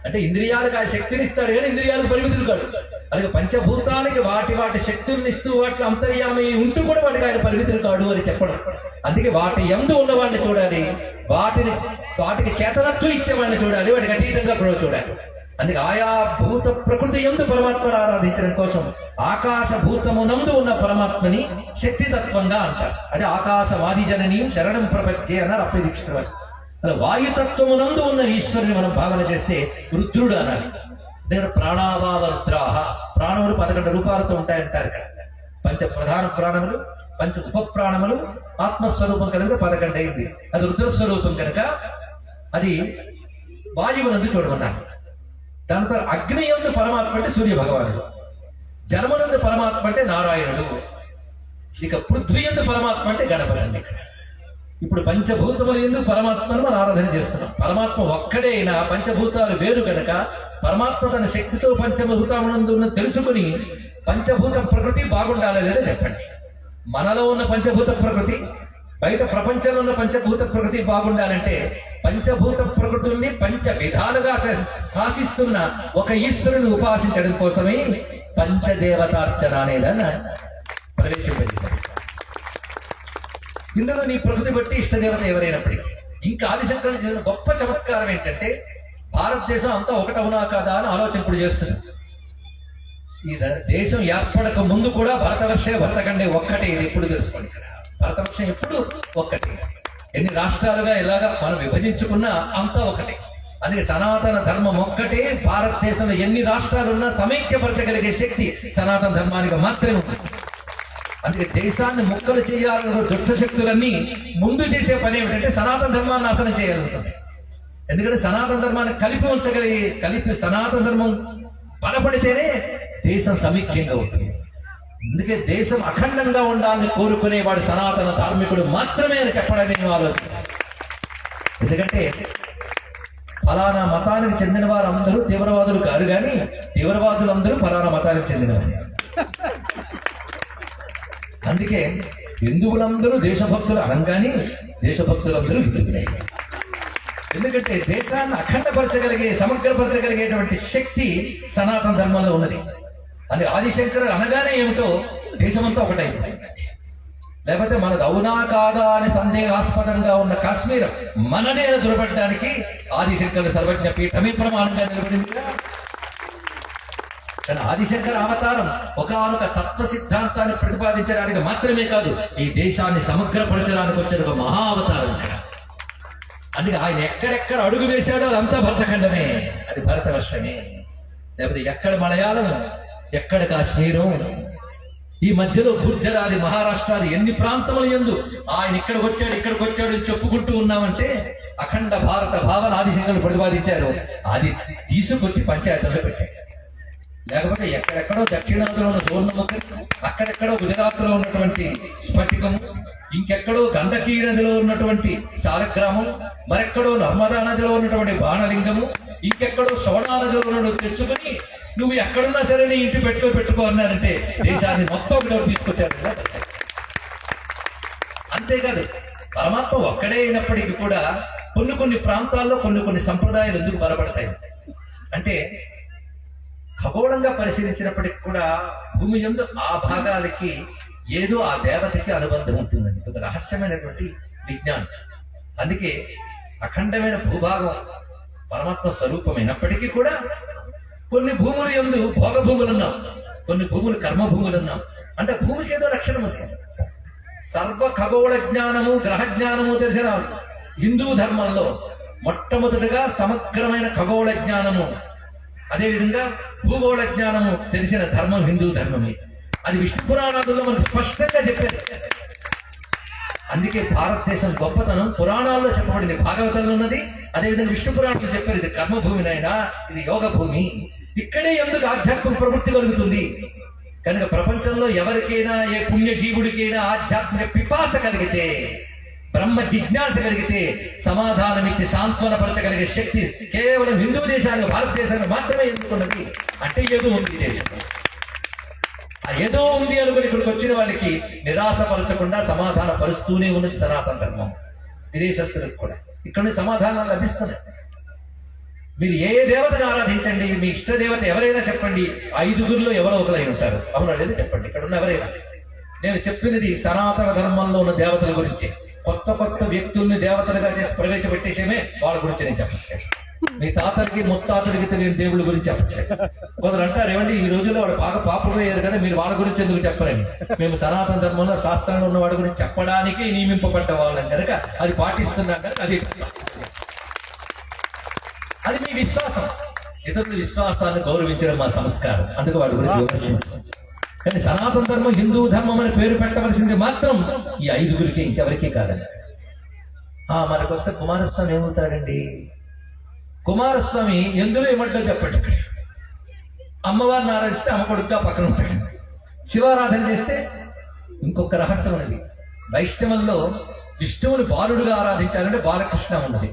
అంటే ఇంద్రియాలకు ఆ శక్తిని ఇస్తాడు కానీ ఇంద్రియాలకు పరిమితులు కాడు. అలాగే పంచభూతాలకి వాటి వాటి శక్తుల్ని ఇస్తూ వాటి అంతర్యామి ఉంటూ కూడా వాటికి ఆయన పరిమితులు కాడు అని చెప్పడం. అందుకే వాటి యందు ఉన్నవాడిని చూడాలి, వాటికి చేతనత్వం ఇచ్చేవాడిని చూడాలి, వాటికి అతీతంగా కూడా చూడాలి. అందుకే ఆయా భూత ప్రకృతి యందు పరమాత్మను ఆరాధించడం కోసం ఆకాశ భూతమునందు ఉన్న పరమాత్మని శక్తి తత్వంగా అంటారు. అదే ఆకాశవాది జననీయం శరణం ప్రపంచే అన్నారు అప్పటి దీక్షితుల వారు. అలా వాయుతత్వమునందు ఉన్న ఈశ్వరుని మనం భావన చేస్తే రుద్రుడు అనాలి. దగ్గర ప్రాణావావరుద్రాహ, ప్రాణములు 11 రూపాలతో ఉంటాయంటారు ఇక్కడ. పంచ ప్రధాన ప్రాణములు, పంచ ఉప ప్రాణములు, ఆత్మస్వరూపం కనుక 11 అయింది. అది రుద్రస్వరూపం కనుక అది వాయువునందు చూడమన్నారు. దాని తర్వాత అగ్ని యందు పరమాత్మ అంటే సూర్య భగవానుడు, జలమునందు పరమాత్మ అంటే నారాయణుడు, ఇక పృథ్వీ యందు పరమాత్మ అంటే గణపతి. ఇక్కడ ఇప్పుడు పంచభూతముల యందు పరమాత్మను మనం ఆరాధన చేస్తున్నాం. పరమాత్మ ఒక్కడే అయినా పంచభూతాలు వేరు గనక పరమాత్మ తన శక్తితో పంచభూతమునందు ఉన్న తెలుసుకుని పంచభూత ప్రకృతి బాగుండాలి లేదా చెప్పండి. మనలో ఉన్న పంచభూత ప్రకృతి, బయట ప్రపంచంలో ఉన్న పంచభూత ప్రకృతి బాగుండాలంటే పంచభూత ప్రకృతుల్ని పంచ విధాలుగా శాసిస్తున్న ఒక ఈశ్వరుని ఉపాసించడం కోసమే పంచదేవతార్చన అనేదాన్ని ప్రవేశింపజేశారు. ఇందులో నీ ప్రకృతి బట్టి ఇష్టదేవత ఎవరైనప్పటికీ. ఇంకా ఆదిశంకరుడు చేసిన గొప్ప చమత్కారం ఏంటంటే భారతదేశం అంతా ఒకటవునా కాదా అని ఆలోచన ఇప్పుడు చేస్తుంది. ఈ దేశం ఏర్పడక ముందు కూడా భరతవర్షే భరతఖండే ఒక్కటే. ఇది ఎప్పుడు తెలుసుకోండి, భరతవర్షం ఎప్పుడు ఒక్కటే. ఎన్ని రాష్ట్రాలుగా ఎలాగా మనం విభజించుకున్నా అంతా ఒకటే. అందుకే సనాతన ధర్మం ఒక్కటే. భారతదేశంలో ఎన్ని రాష్ట్రాలున్నా సమైక్యపరచగలిగే శక్తి సనాతన ధర్మానికి మాత్రమే ఉంది. అందుకే దేశాన్ని ముక్కలు చేయాలన్న దుష్ట శక్తులన్నీ ముందు చేసే పని ఏమిటంటే సనాతన ధర్మాన్ని నాశనం చేయగలుగుతుంది. ఎందుకంటే సనాతన ధర్మాన్ని కలిపి సనాతన ధర్మం బలపడితేనే దేశం సమీక్యంగా ఉంటుంది. అందుకే దేశం అఖండంగా ఉండాలని కోరుకునేవాడు సనాతన ధార్మికుడు మాత్రమే అని చెప్పడానికి నేను ఆలోచన. ఎందుకంటే ఫలానా మతానికి చెందిన వారు అందరూ తీవ్రవాదులు కాదు, కానీ తీవ్రవాదులందరూ ఫలానా మతానికి చెందినవారు. అందుకే హిందువులందరూ దేశభక్తులు అనగానే దేశభక్తులందరూ హిందువులే. ఎందుకంటే దేశాన్ని అఖండపరచగలిగే సమగ్రపరచగలిగేటువంటి శక్తి సనాతన ధర్మంలో ఉన్నది. అది ఆదిశంకరుడు అనగానే ఏమిటో దేశమంతా ఒకటైంది. లేకపోతే మనది అవునా కాదా అని సందేహాస్పదంగా ఉన్న కాశ్మీర్ మననే దృఢపడడానికి ఆదిశంకరుడు సర్వజ్ఞ పీఠమే ప్రమాణంగా నిలబడింది. కానీ ఆదిశంకర అవతారం ఒకనొక తత్వ సిద్ధాంతాన్ని ప్రతిపాదించడానికి మాత్రమే కాదు, ఈ దేశాన్ని సమగ్రపరచడానికి వచ్చిన ఒక మహా అవతారం. అందుకే ఆయన ఎక్కడెక్కడ అడుగు వేశాడో అదంతా భరతఖండమే, అది భరతవర్షమే. లేకపోతే ఎక్కడ మలయాళం, ఎక్కడ కాశ్మీరం, ఈ మధ్యలో గుర్జరాది మహారాష్ట్రాది ఎన్ని ప్రాంతముల యందు ఆయన ఇక్కడికి వచ్చాడు చెప్పుకుంటూ ఉన్నామంటే అఖండ భారత భావన ఆదిశంకరుడు ప్రతిపాదించారు. అది తీసుకొచ్చి పంచాయతీలో పెట్టాడు. లేకపోతే ఎక్కడెక్కడో దక్షిణాదిలో ఉన్న సువర్ణముఖి, అక్కడెక్కడో గుజరాత్లో ఉన్నటువంటి స్ఫటికము, ఇంకెక్కడో గండకీ నదిలో ఉన్నటువంటి శాలగ్రామం, మరెక్కడో నర్మదా నదిలో ఉన్నటువంటి బాణలింగము, ఇంకెక్కడో సోనా నదిలో ఉన్న తెచ్చుకొని నువ్వు ఎక్కడున్నా సరే నీ ఇంటి పెట్టుకో అన్నారంటే దేశాన్ని మొత్తం ఒకటి తీసుకొచ్చారు కదా. అంతేకాదు పరమాత్మ ఒక్కడే అయినప్పటికీ కూడా కొన్ని ప్రాంతాల్లో కొన్ని సంప్రదాయాలు ఎందుకు బలపడతాయి అంటే ఖగోళంగా పరిశీలించినప్పటికీ కూడా భూమి యందు ఆ భాగాలకి ఏదో ఆ దేవతకి అనుబంధం ఉంటుందండి. ఒక రహస్యమైనటువంటి విజ్ఞానం. అందుకే అఖండమైన భూభాగం పరమాత్మ స్వరూపమైనప్పటికీ కూడా కొన్ని భూములు యందు భోగ భూములున్నాం, కొన్ని భూములు కర్మ భూములున్నాం. అంటే భూమికి ఏదో లక్షణం వస్తుంది. సర్వ ఖగోళ జ్ఞానము గ్రహ జ్ఞానము తెలిసిన హిందూ ధర్మంలో మొట్టమొదటిగా సమగ్రమైన ఖగోళ జ్ఞానము, అదేవిధంగా భూగోళ జ్ఞానము తెలిసిన ధర్మం హిందూ ధర్మమే. అది విష్ణు పురాణాలలో మనకు స్పష్టంగా చెప్పారు. అందుకే భారతదేశం గొప్పతనం పురాణాల్లో చెప్పబడింది, భాగవతంలో ఉన్నది, అదేవిధంగా విష్ణు పురాణాలు చెప్పారు. ఇది కర్మభూమినైనా ఇది యోగ భూమి, ఇక్కడే ఎందుకు ఆధ్యాత్మిక ప్రవృత్తి కలుగుతుంది. కనుక ప్రపంచంలో ఎవరికైనా ఏ పుణ్యజీవుడికైనా ఆధ్యాత్మిక పిపాస కలిగితే, బ్రహ్మ జిజ్ఞాస కలిగితే సమాధానమిచ్చి సాంత్వనపరచగలిగే శక్తి కేవలం హిందూ దేశానికి భారతదేశానికి మాత్రమే ఎందుకున్నది. అంటే ఏదో ఉంది దేశంలో, ఆ ఏదో ఉంది అనుకుని ఇక్కడికి వచ్చిన వాళ్ళకి నిరాశపరచకుండా సమాధాన పరుస్తూనే ఉన్నది సనాతన ధర్మం. విదేశస్తులకు కూడా ఇక్కడ సమాధానాలు లభిస్తున్నాయి. మీరు ఏ దేవతను ఆరాధించండి, మీ ఇష్ట దేవత ఎవరైనా చెప్పండి, 5గురిలో ఎవరో ఒకరైనా ఉంటారు. అవునా లేదు చెప్పండి, ఇక్కడ ఉన్న ఎవరైనా. నేను చెప్పినది సనాతన ధర్మంలో ఉన్న దేవతల గురించి. కొత్త కొత్త వ్యక్తుల్ని దేవతలుగా చేసి ప్రవేశపెట్టేసేమే వాళ్ళ గురించి నేను చెప్పట్లేదు. మీ తాతలకి ముత్తాతలకి తెలియని దేవుళ్ళ గురించి చెప్పట్లేదు. కొందరు అంటారు, ఏమండి ఈ రోజుల్లో వాడు బాగా పాపులర్ అయ్యారు కదా, మీరు వాళ్ళ గురించి ఎందుకు చెప్పరండి? మేము సనాతన ధర్మంలో శాస్త్రంలో ఉన్న వాడి గురించి చెప్పడానికి నియమింపబడ్డ వాళ్ళం కనుక అది పాటిస్తున్నాం కనుక అది మీ విశ్వాసం. ఇతరుల విశ్వాసాన్ని గౌరవించడం మా సంస్కారం, అందుకు వాడి గురించి విమర్శించాం. కానీ సనాతన ధర్మం, హిందూ ధర్మం అని పేరు పెట్టవలసింది మాత్రం ఈ 5గురికి, ఇంకెవరికీ కాదండి. మనకొస్తే కుమారస్వామి ఏమవుతాడండి? కుమారస్వామి ఎందులో ఏమంటో చెప్పండి. అమ్మవారిని ఆరాధిస్తే అమ్మ కొడుకుగా పక్కన ఉంటాడు. శివారాధన చేస్తే ఇంకొక రహస్యం ఉన్నది. వైష్ణవంలో విష్ణువుని బాలుడుగా ఆరాధించాలంటే బాలకృష్ణ ఉన్నది.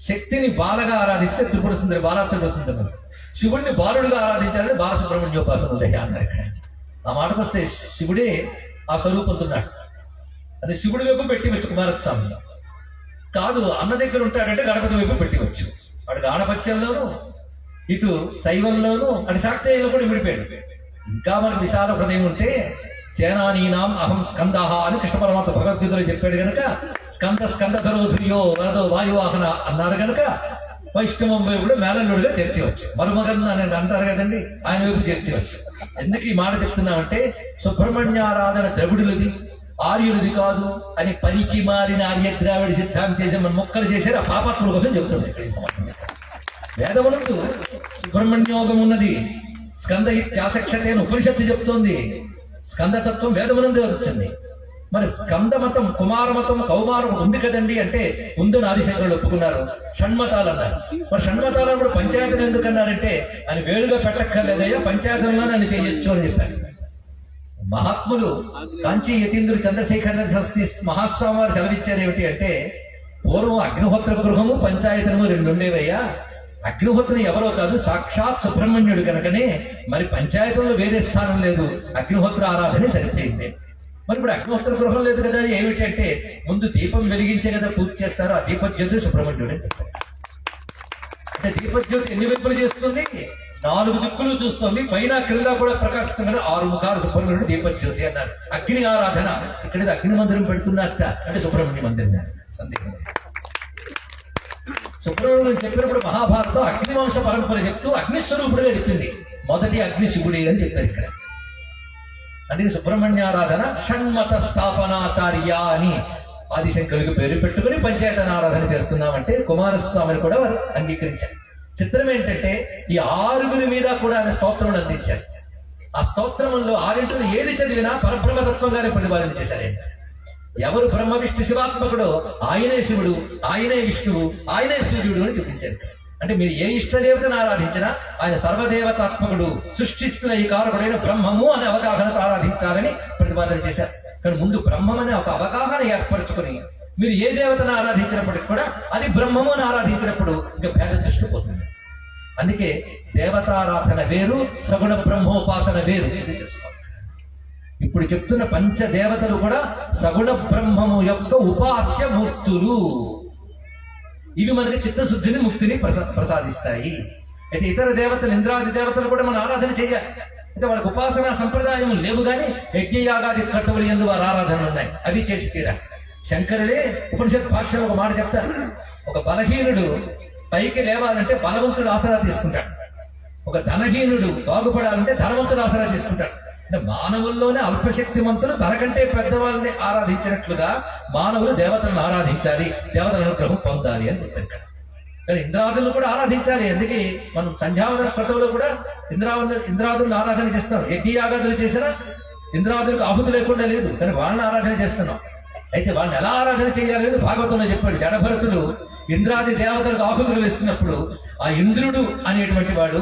శక్తిని బాలగా ఆరాధిస్తే త్రిపుర సుందరి, త్రిపుర సుందరి. శివుడిని బాలుడుగా ఆరాధించాలంటే బాలసుబ్రహ్మణ్యోపాసన ఉంది అన్నారు ఇక్కడ. ఆ మాటకు వస్తే శివుడే ఆ స్వరూపంతున్నాడు. అది శివుడి వైపు పెట్టివచ్చు కుమారస్వామి కాదు. అన్న దగ్గర ఉంటాడంటే గణపతి వైపు పెట్టివచ్చు. వాడు గాణపత్యంలోను, ఇటు శైవంలోను, అటు శాక్తేయంలో కూడా విడిపోయాడు. ఇంకా మనకు విశాల హృదయం ఉంటే సేనానీనాం అహం స్కందహ అని కృష్ణ పరమాత్మ భగవద్గీతలో చెప్పాడు గనక, స్కందధరో ధుర్యో వరదో వాయువాహన అన్నారు గనక వైష్ణవం వైపు కూడా మేళల్లుడిగా చేర్చవచ్చు. మరుమగన్ అని అంటారు కదండి, ఆయన వైపు చేర్చవచ్చు. ఎందుకు ఈ మాట చెప్తున్నామంటే, సుబ్రహ్మణ్యారాధన ద్రవిడులది, ఆర్యులది కాదు అని పనికి మారిన ఆర్య ద్రావిడ సిద్ధాంతేజం మన మొక్కలు చేశారు. ఆ పాపాత్ముల కోసం చెప్తుంది. వేదమునందు సుబ్రహ్మణ్యోగం ఉన్నది. స్కంద ఇత్యాసక్షతే అని ఉపనిషత్తు చెప్తోంది. స్కందతత్వం వేదమునందు వస్తుంది. మరి స్కంద మతం, కుమార మతం, కౌమారం ఉంది కదండి అంటే ముందున ఆదిశంకరులు ఒప్పుకున్నారు. షణ్మతాలు అన్నారు. మరి షణ్మతాలను కూడా పంచాయతీలు ఎందుకన్నారంటే అని వేడుగా పెట్టక్కర్లేదయ్యా, పంచాయతీలను అని చేయొచ్చు అని చెప్పారు మహాత్ములు. కాంచీ యతీంద్రుడు చంద్రశేఖర సరస్వతి మహాస్వామి వారు సెలవిచ్చారు ఏమిటి అంటే, పూర్వం అగ్నిహోత్ర గృహము పంచాయతనము 2 ఉండేవయ్యా. అగ్నిహోత్రుని ఎవరో కాదు, సాక్షాత్ సుబ్రహ్మణ్యుడు కనుకనే మరి పంచాయతీలో వేరే స్థానం లేదు, అగ్నిహోత్ర ఆరాధన సరిచేయింది. మరి ఇప్పుడు అగ్నిహోత్ర గృహం లేదు కదా, ఏమిటి అంటే ముందు దీపం వెలిగించే కదా పూజ చేస్తారు. ఆ దీపజ్యోతి సుబ్రహ్మణ్యుడు అని చెప్పారు. అంటే దీపజ్యోతి ఎన్ని వైపులు చేస్తుంది? 4 దిక్కులు చూస్తుంది, పైన క్రింద కూడా ప్రకాశిస్తున్నారు. 6 ముఖాలు సుబ్రహ్మణ్యుడు దీపజ్యోతి అన్నారు. అగ్ని ఆరాధన ఇక్కడ అగ్ని మందిరం పెడుతున్నట్ట అంటే సుబ్రహ్మణ్య మందిరం సందేహం. సుబ్రహ్మణ్యుడు చెప్పినప్పుడు మహాభారతం అగ్నివంశ పరంపర చెప్తూ అగ్నిస్వరూపుడుగా చెప్పింది. మొదటి అగ్ని శివుడే అని చెప్పారు ఇక్కడ. అందుకే సుబ్రహ్మణ్యారాధన షణ్మత స్థాపనాచార్య అని ఆదిశంకరులకు పేరు పెట్టుకుని పంచాయతన ఆరాధన చేస్తున్నామంటే కుమారస్వామిని కూడా వారు అంగీకరించారు. చిత్రం ఏంటంటే ఈ 6గురి మీద కూడా ఆయన స్తోత్రం అందించారు. ఆ స్తోత్రంలో 6 ఏది చదివినా పరబ్రహ్మతత్వంగానే ప్రతిపాదన చేశారు. ఎవరు బ్రహ్మ విష్ణు శివాత్మకుడో ఆయనే శివుడు, ఆయనే విష్ణువు, ఆయనే సూర్యుడు అని చూపించారు. అంటే మీరు ఏ ఇష్టదేవతను ఆరాధించినా ఆయన సర్వదేవతాత్మకుడు, సృష్టిస్తున్న ఈ కారకుడైన బ్రహ్మము అనే అవగాహనతో ఆరాధించాలని ప్రతిపాదన చేశారు. కానీ ముందు బ్రహ్మం అనే ఒక అవగాహన ఏర్పరచుకుని మీరు ఏ దేవతను ఆరాధించినప్పటికీ కూడా అది బ్రహ్మము అని ఆరాధించినప్పుడు ఇంకా భేద దృష్టి పోతుంది. అందుకే దేవతారాధన వేరు, సగుణ బ్రహ్మోపాసన వేరు. ఇప్పుడు చెప్తున్న పంచదేవతలు కూడా సగుణ బ్రహ్మము యొక్క ఉపాస్య మూర్తులు. ఇవి మనకి చిత్తశుద్ధిని, ముక్తిని ప్రసాదిస్తాయి. అయితే ఇతర దేవతలు, ఇంద్రాది దేవతలు కూడా మనం ఆరాధన చేయాలి. అయితే వాళ్ళకి ఉపాసనా సంప్రదాయం లేవు, కానీ యజ్ఞయాగాది కట్టుబడి ఎందు వారి ఆరాధనలు ఉన్నాయి. అవి చేసి తీరాలి. శంకరుడే ఉపనిషత్ భాష్యంలో ఒక మాట చెప్తారు. ఒక బలహీనుడు పైకి లేవాలంటే బలవంతుడు ఆసరా తీసుకుంటాడు. ఒక ధనహీనుడు బాగుపడాలంటే ధనవంతుడు ఆసరా తీసుకుంటాడు. అంటే మానవుల్లోనే అల్పశక్తిమంతులు తనకంటే పెద్దవాళ్ళని ఆరాధించినట్లుగా మానవులు దేవతలను ఆరాధించాలి, దేవతల అనుగ్రహం పొందాలి అని చెప్పారు. కానీ ఇంద్రాదులను కూడా ఆరాధించాలి. అందుకే మనం సంధ్యావందన క్రతువులో కూడా ఇంద్రాదులను ఆరాధన చేస్తాం. యజ్ఞయాగాదులు చేసినా ఇంద్రాదులకు ఆహుతి లేకుండా లేదు, కానీ వాళ్ళని ఆరాధన చేస్తున్నాం. అయితే వాళ్ళని ఎలా ఆరాధన చేయాలి భాగవతంలో చెప్పాడు. జడభరతుడు ఇంద్రాది దేవతలకు ఆహుతులు వేస్తున్నప్పుడు ఆ ఇంద్రుడు అనేటువంటి వాడు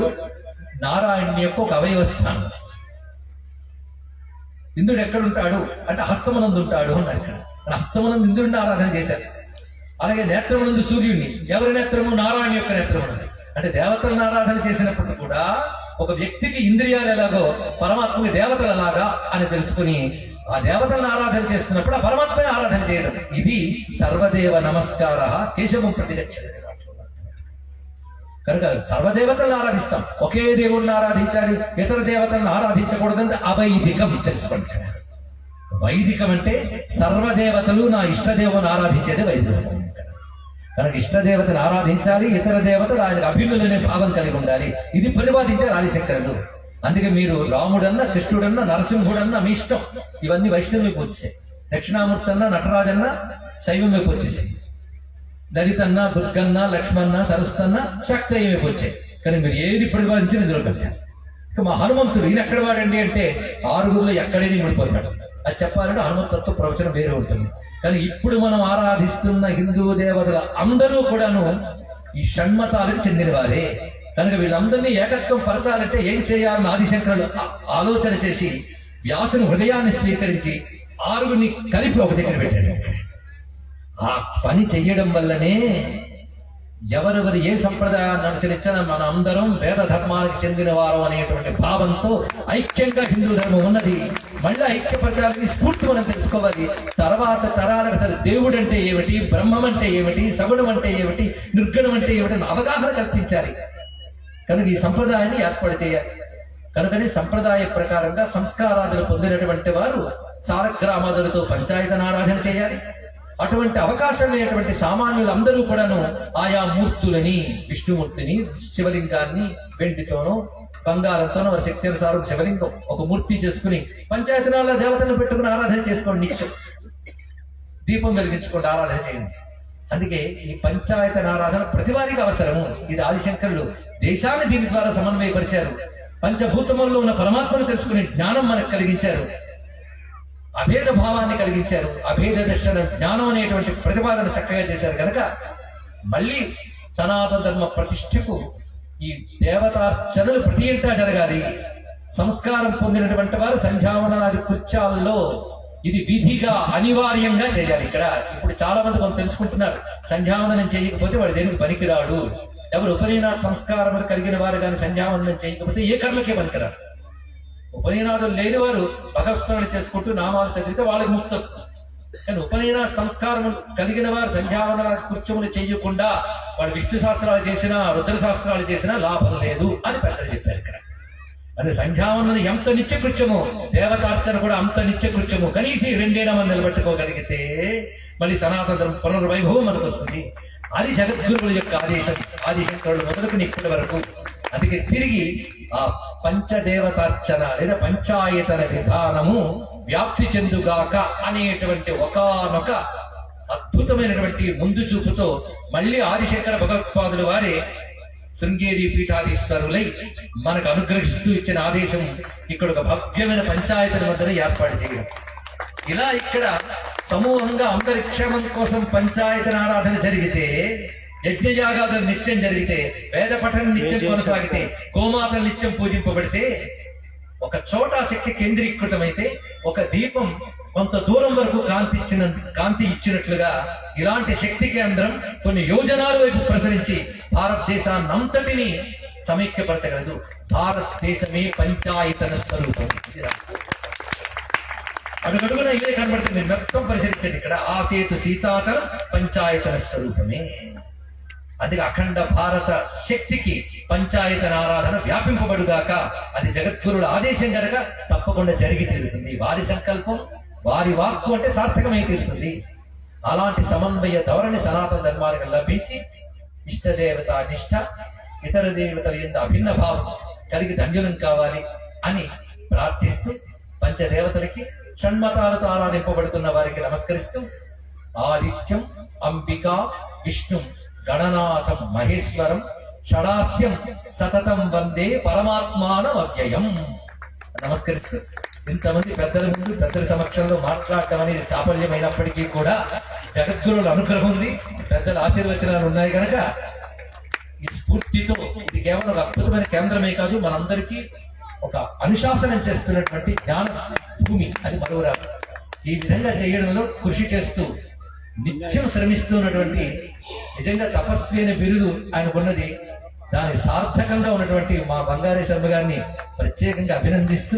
నారాయణుని యొక్క ఒక అవయవ స్థానం. ఇంద్రుడు ఎక్కడుంటాడు అంటే హస్తమునందు ఉంటాడు అన్నారు ఇక్కడ. హస్తమునందు ఇంద్రుడిని ఆరాధన చేశారు. అలాగే నేత్రమునందు సూర్యుడిని. ఎవరి నేత్రము? నారాయణ యొక్క నేత్రమునందు. అంటే దేవతలను ఆరాధన చేసినప్పుడు కూడా ఒక వ్యక్తికి ఇంద్రియాలు ఎలాగో పరమాత్మకి దేవతలు ఎలాగా అని తెలుసుకుని ఆ దేవతలను ఆరాధన చేస్తున్నప్పుడు ఆ పరమాత్మని ఆరాధన చేయడం. ఇది సర్వదేవ నమస్కార కేశవం ప్రతిరక్ష. కనుక సర్వదేవతలను ఆరాధిస్తాం, ఒకే దేవుణ్ణి ఆరాధించాలి, ఇతర దేవతలను ఆరాధించకూడదంటే అవైదికం తెలుసుకోండి. వైదికం అంటే సర్వదేవతలు నా ఇష్టదేవుని ఆరాధించేది వైదికం. కనుక ఇష్టదేవతను ఆరాధించాలి, ఇతర దేవతలు ఆయన అభిన్నులనే భావం కలిగి ఉండాలి. ఇది ప్రతిపాదించారు ఆదిశంకరుడు. అందుకే మీరు రాముడన్నా, కృష్ణుడన్నా, నరసింహుడన్నా మీ ఇష్టం, ఇవన్నీ వైష్ణవులకు వచ్చేసాయి. దక్షిణామూర్తి అన్న, నటరాజన్న శైవంలోకి వచ్చేసాయి. లలితన్న, దుర్గన్న, లక్ష్మణ, సరస్వతన్న శాక్తేయంలోకి వచ్చాయి. కానీ మీరు ఏది ప్రతిపాదించిన ఇందులో కలిగారు. ఇక మా హనుమంతుడు ఈయన ఎక్కడ వాడండి అంటే 6గురులో ఎక్కడైనా ముడిపోతాడు. అది చెప్పాలంటే హనుమంతత్వ ప్రవచనం వేరే ఉంటుంది. కానీ ఇప్పుడు మనం ఆరాధిస్తున్న హిందూ దేవతల అందరూ కూడాను ఈ షణ్మతాలకు చెందిన వారే. కనుక వీళ్ళందరినీ ఏకత్వం పరచాలంటే ఏం చేయాలని ఆదిశంకరుడు ఆలోచన చేసి వ్యాసుని హృదయాన్ని స్వీకరించి 6గురిని కలిపి ఒక దగ్గర పెట్టాడు. ఆ పని చెయ్యడం వల్లనే ఎవరెవరు ఏ సంప్రదాయాన్ని అనుసరించినా మన అందరం వేద ధర్మానికి చెందిన వారు అనేటువంటి భావంతో ఐక్యంగా హిందూ ధర్మం ఉన్నది. మళ్ళీ ఐక్యపరచాలని స్ఫూర్తి మనం తెలుసుకోవాలి. తర్వాత తరాలకు అసలు దేవుడు అంటే ఏమిటి, బ్రహ్మం అంటే ఏమిటి, సగుణం అంటే ఏమిటి, నిర్గుణం అంటే ఏమిటి అని అవగాహన కల్పించాలి. కనుక ఈ సంప్రదాయాన్ని ఏర్పాటు చేయాలి. కనుకనే సంప్రదాయ ప్రకారంగా సంస్కారాదులు పొందినటువంటి వారు సారగ్రామాదులతో పంచాయతన ఆరాధన చేయాలి. అటువంటి అవకాశం లేనటువంటి సామాన్యులందరూ కూడాను ఆయా మూర్తులని, విష్ణుమూర్తిని, శివలింగాన్ని వెండితోనో బంగారంతోనో వారి శక్తి అనుసారం శివలింగం ఒక మూర్తి చేసుకుని పంచాయతనాల దేవతలను పెట్టుకుని ఆరాధన చేసుకోండి. నిత్యం దీపం వెలిగించుకోండి, ఆరాధన చేయండి. అందుకే ఈ పంచాయతన ఆరాధన ప్రతి వారికి అవసరము. ఇది ఆదిశంకరులు దేశాన్ని దీని ద్వారా సమన్వయపరిచారు. పంచభూతముల్లో ఉన్న పరమాత్మను తెలుసుకునే జ్ఞానం మనకు కలిగించారు, అభేద భావాన్ని కలిగించారు, అభేద దర్శన జ్ఞానం అనేటువంటి ప్రతిపాదన చక్కగా చేశారు. కనుక మళ్ళీ సనాతన ధర్మ ప్రతిష్టకు ఈ దేవతార్చనలు ప్రతి ఇంటా జరగాలి. సంస్కారం పొందినటువంటి వారు సంధ్యావనాది కృత్యాల్లో ఇది విధిగా అనివార్యంగా చేయాలి. ఇక్కడ ఇప్పుడు చాలా మంది కొంత తెలుసుకుంటున్నారు, సంధ్యావనం చేయకపోతే వాడు దేనికి పనికిరాడు. ఎవరు ఉపనయనాథ సంస్కారం కలిగిన వారు కానీ సంధ్యావనం చేయకపోతే ఏ కర్మకే పనికిరాడు. ఉపనయనాథులు లేని వారు భగవత్స్మరణ చేసుకుంటూ నామాలు చదివితే వాళ్ళకి ముక్తి వస్తుంది. కానీ ఉపనయనాథ సంస్కారం కలిగిన వారు సంధ్యావన కృత్యములు చేయకుండా వాడు విష్ణు శాస్త్రాలు చేసినా, రుద్ర శాస్త్రాలు చేసినా లాభం లేదు అని పెద్దలు చెప్పారు. ఇక్కడ అదే సంధ్యావనం ఎంత నిత్యకృత్యము, దేవతార్చన కూడా అంత నిత్యకృత్యము. కనీసం 2 మనం నిలబెట్టుకోగలిగితే మళ్ళీ సనాతన ధర్మ పునర్వైభవం మనకు వస్తుంది. అది జగద్గురువుల యొక్క ఆదేశం, ఆదిశంకరుడు మొదలుకుని ఇప్పటి వరకు. అందుకే తిరిగి ఆ పంచదేవతార్చన లేదా పంచాయతన విధానము వ్యాప్తి చెందుగాక అనేటువంటి ఒకానొక అద్భుతమైనటువంటి ముందు చూపుతో మళ్ళీ ఆదిశంకర భగవత్పాదుల వారే శృంగేరి పీఠాధీశ్వరులై మనకు అనుగ్రహిస్తూ ఇచ్చిన ఆదేశం ఇక్కడ ఒక భవ్యమైన పంచాయతన మధ్యన ఏర్పాటు చేయడం. ఇలా ఇక్కడ సమూహంగా అందరి క్షేమం కోసం పంచాయతన ఆరాధన జరిగితే, యజ్ఞయాగాలు నిత్యం జరిగితే, వేద పఠనం నిత్యం కొనసాగితే, గోమాతలు నిత్యం పూజింపబడితే, ఒక చోట శక్తి కేంద్రీకృతమైతే ఒక దీపం కొంత దూరం వరకు కాంతి ఇచ్చినట్లుగా ఇలాంటి శక్తి కేంద్రం కొన్ని యోజనాల వైపు ప్రసరించి భారతదేశాన్నంతటినీ సమైక్యపరచగలదు. భారతదేశమే పంచాయతన స్వరూపం. అడుగడుగున ఇవే కనబడుతుంది. మొత్తం పరిశీలించండి. ఇక్కడ ఆసేతు సీతాచలం పంచాయతన స్వరూపమే. అందుకే అఖండ భారత శక్తికి పంచాయతన ఆరాధన వ్యాపింపబడుగాక. అది జగద్గురుల ఆదేశం కనుక తప్పకుండా జరిగి తీరుతుంది. వారి సంకల్పం, వారి వాక్కు అంటే సార్థకమై తీరుతుంది. అలాంటి సమన్వయ ధోరణి సనాతన ధర్మానికి లభించి ఇష్టదేవత నిష్ఠ, ఇతర దేవతల యందు అభిన్న భావం కలిగి ధన్యులం కావాలి అని ప్రార్థిస్తూ పంచదేవతలకి, షణ్మతాలతో ఆరాధింపబడుతున్న వారికి నమస్కరిస్తూ ఆదిత్యం అంబిక విష్ణు గణనాథం మహేశ్వరం షడాస్యం సతతం వందే పరమాత్మానం అవ్యయం నమస్కరిస్తూ, ఇంతమంది పెద్దల ముందు పెద్దల సమక్షంలో మాట్లాడటం అనేది చాపల్యమైనప్పటికీ కూడా జగద్గురువుల అనుగ్రహం ఉంది, పెద్దల ఆశీర్వచనాలు ఉన్నాయి కనుక ఈ స్ఫూర్తితో ఇది కేవలం ఒక అద్భుతమైన కేంద్రమే కాదు, మనందరికీ ఒక అనుశాసనం చేస్తున్నటువంటి జ్ఞాన భూమి. అది మరోరాదు. ఈ విధంగా చేయడంలో కృషి చేస్తూ నిత్యం శ్రమిస్తున్నటువంటి నిజంగా తపస్వి అనే బిరుదు ఆయనకున్నది. దాని సార్థకంగా ఉన్నటువంటి మా బంగారే శర్మ గారిని ప్రత్యేకంగా అభినందిస్తూ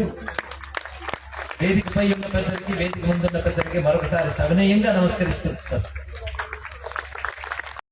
వేదికపై ఉన్న పెద్దలకి, వేదిక ముందున్న పెద్దలకి మరొకసారి సవినయంగా నమస్కరిస్తూ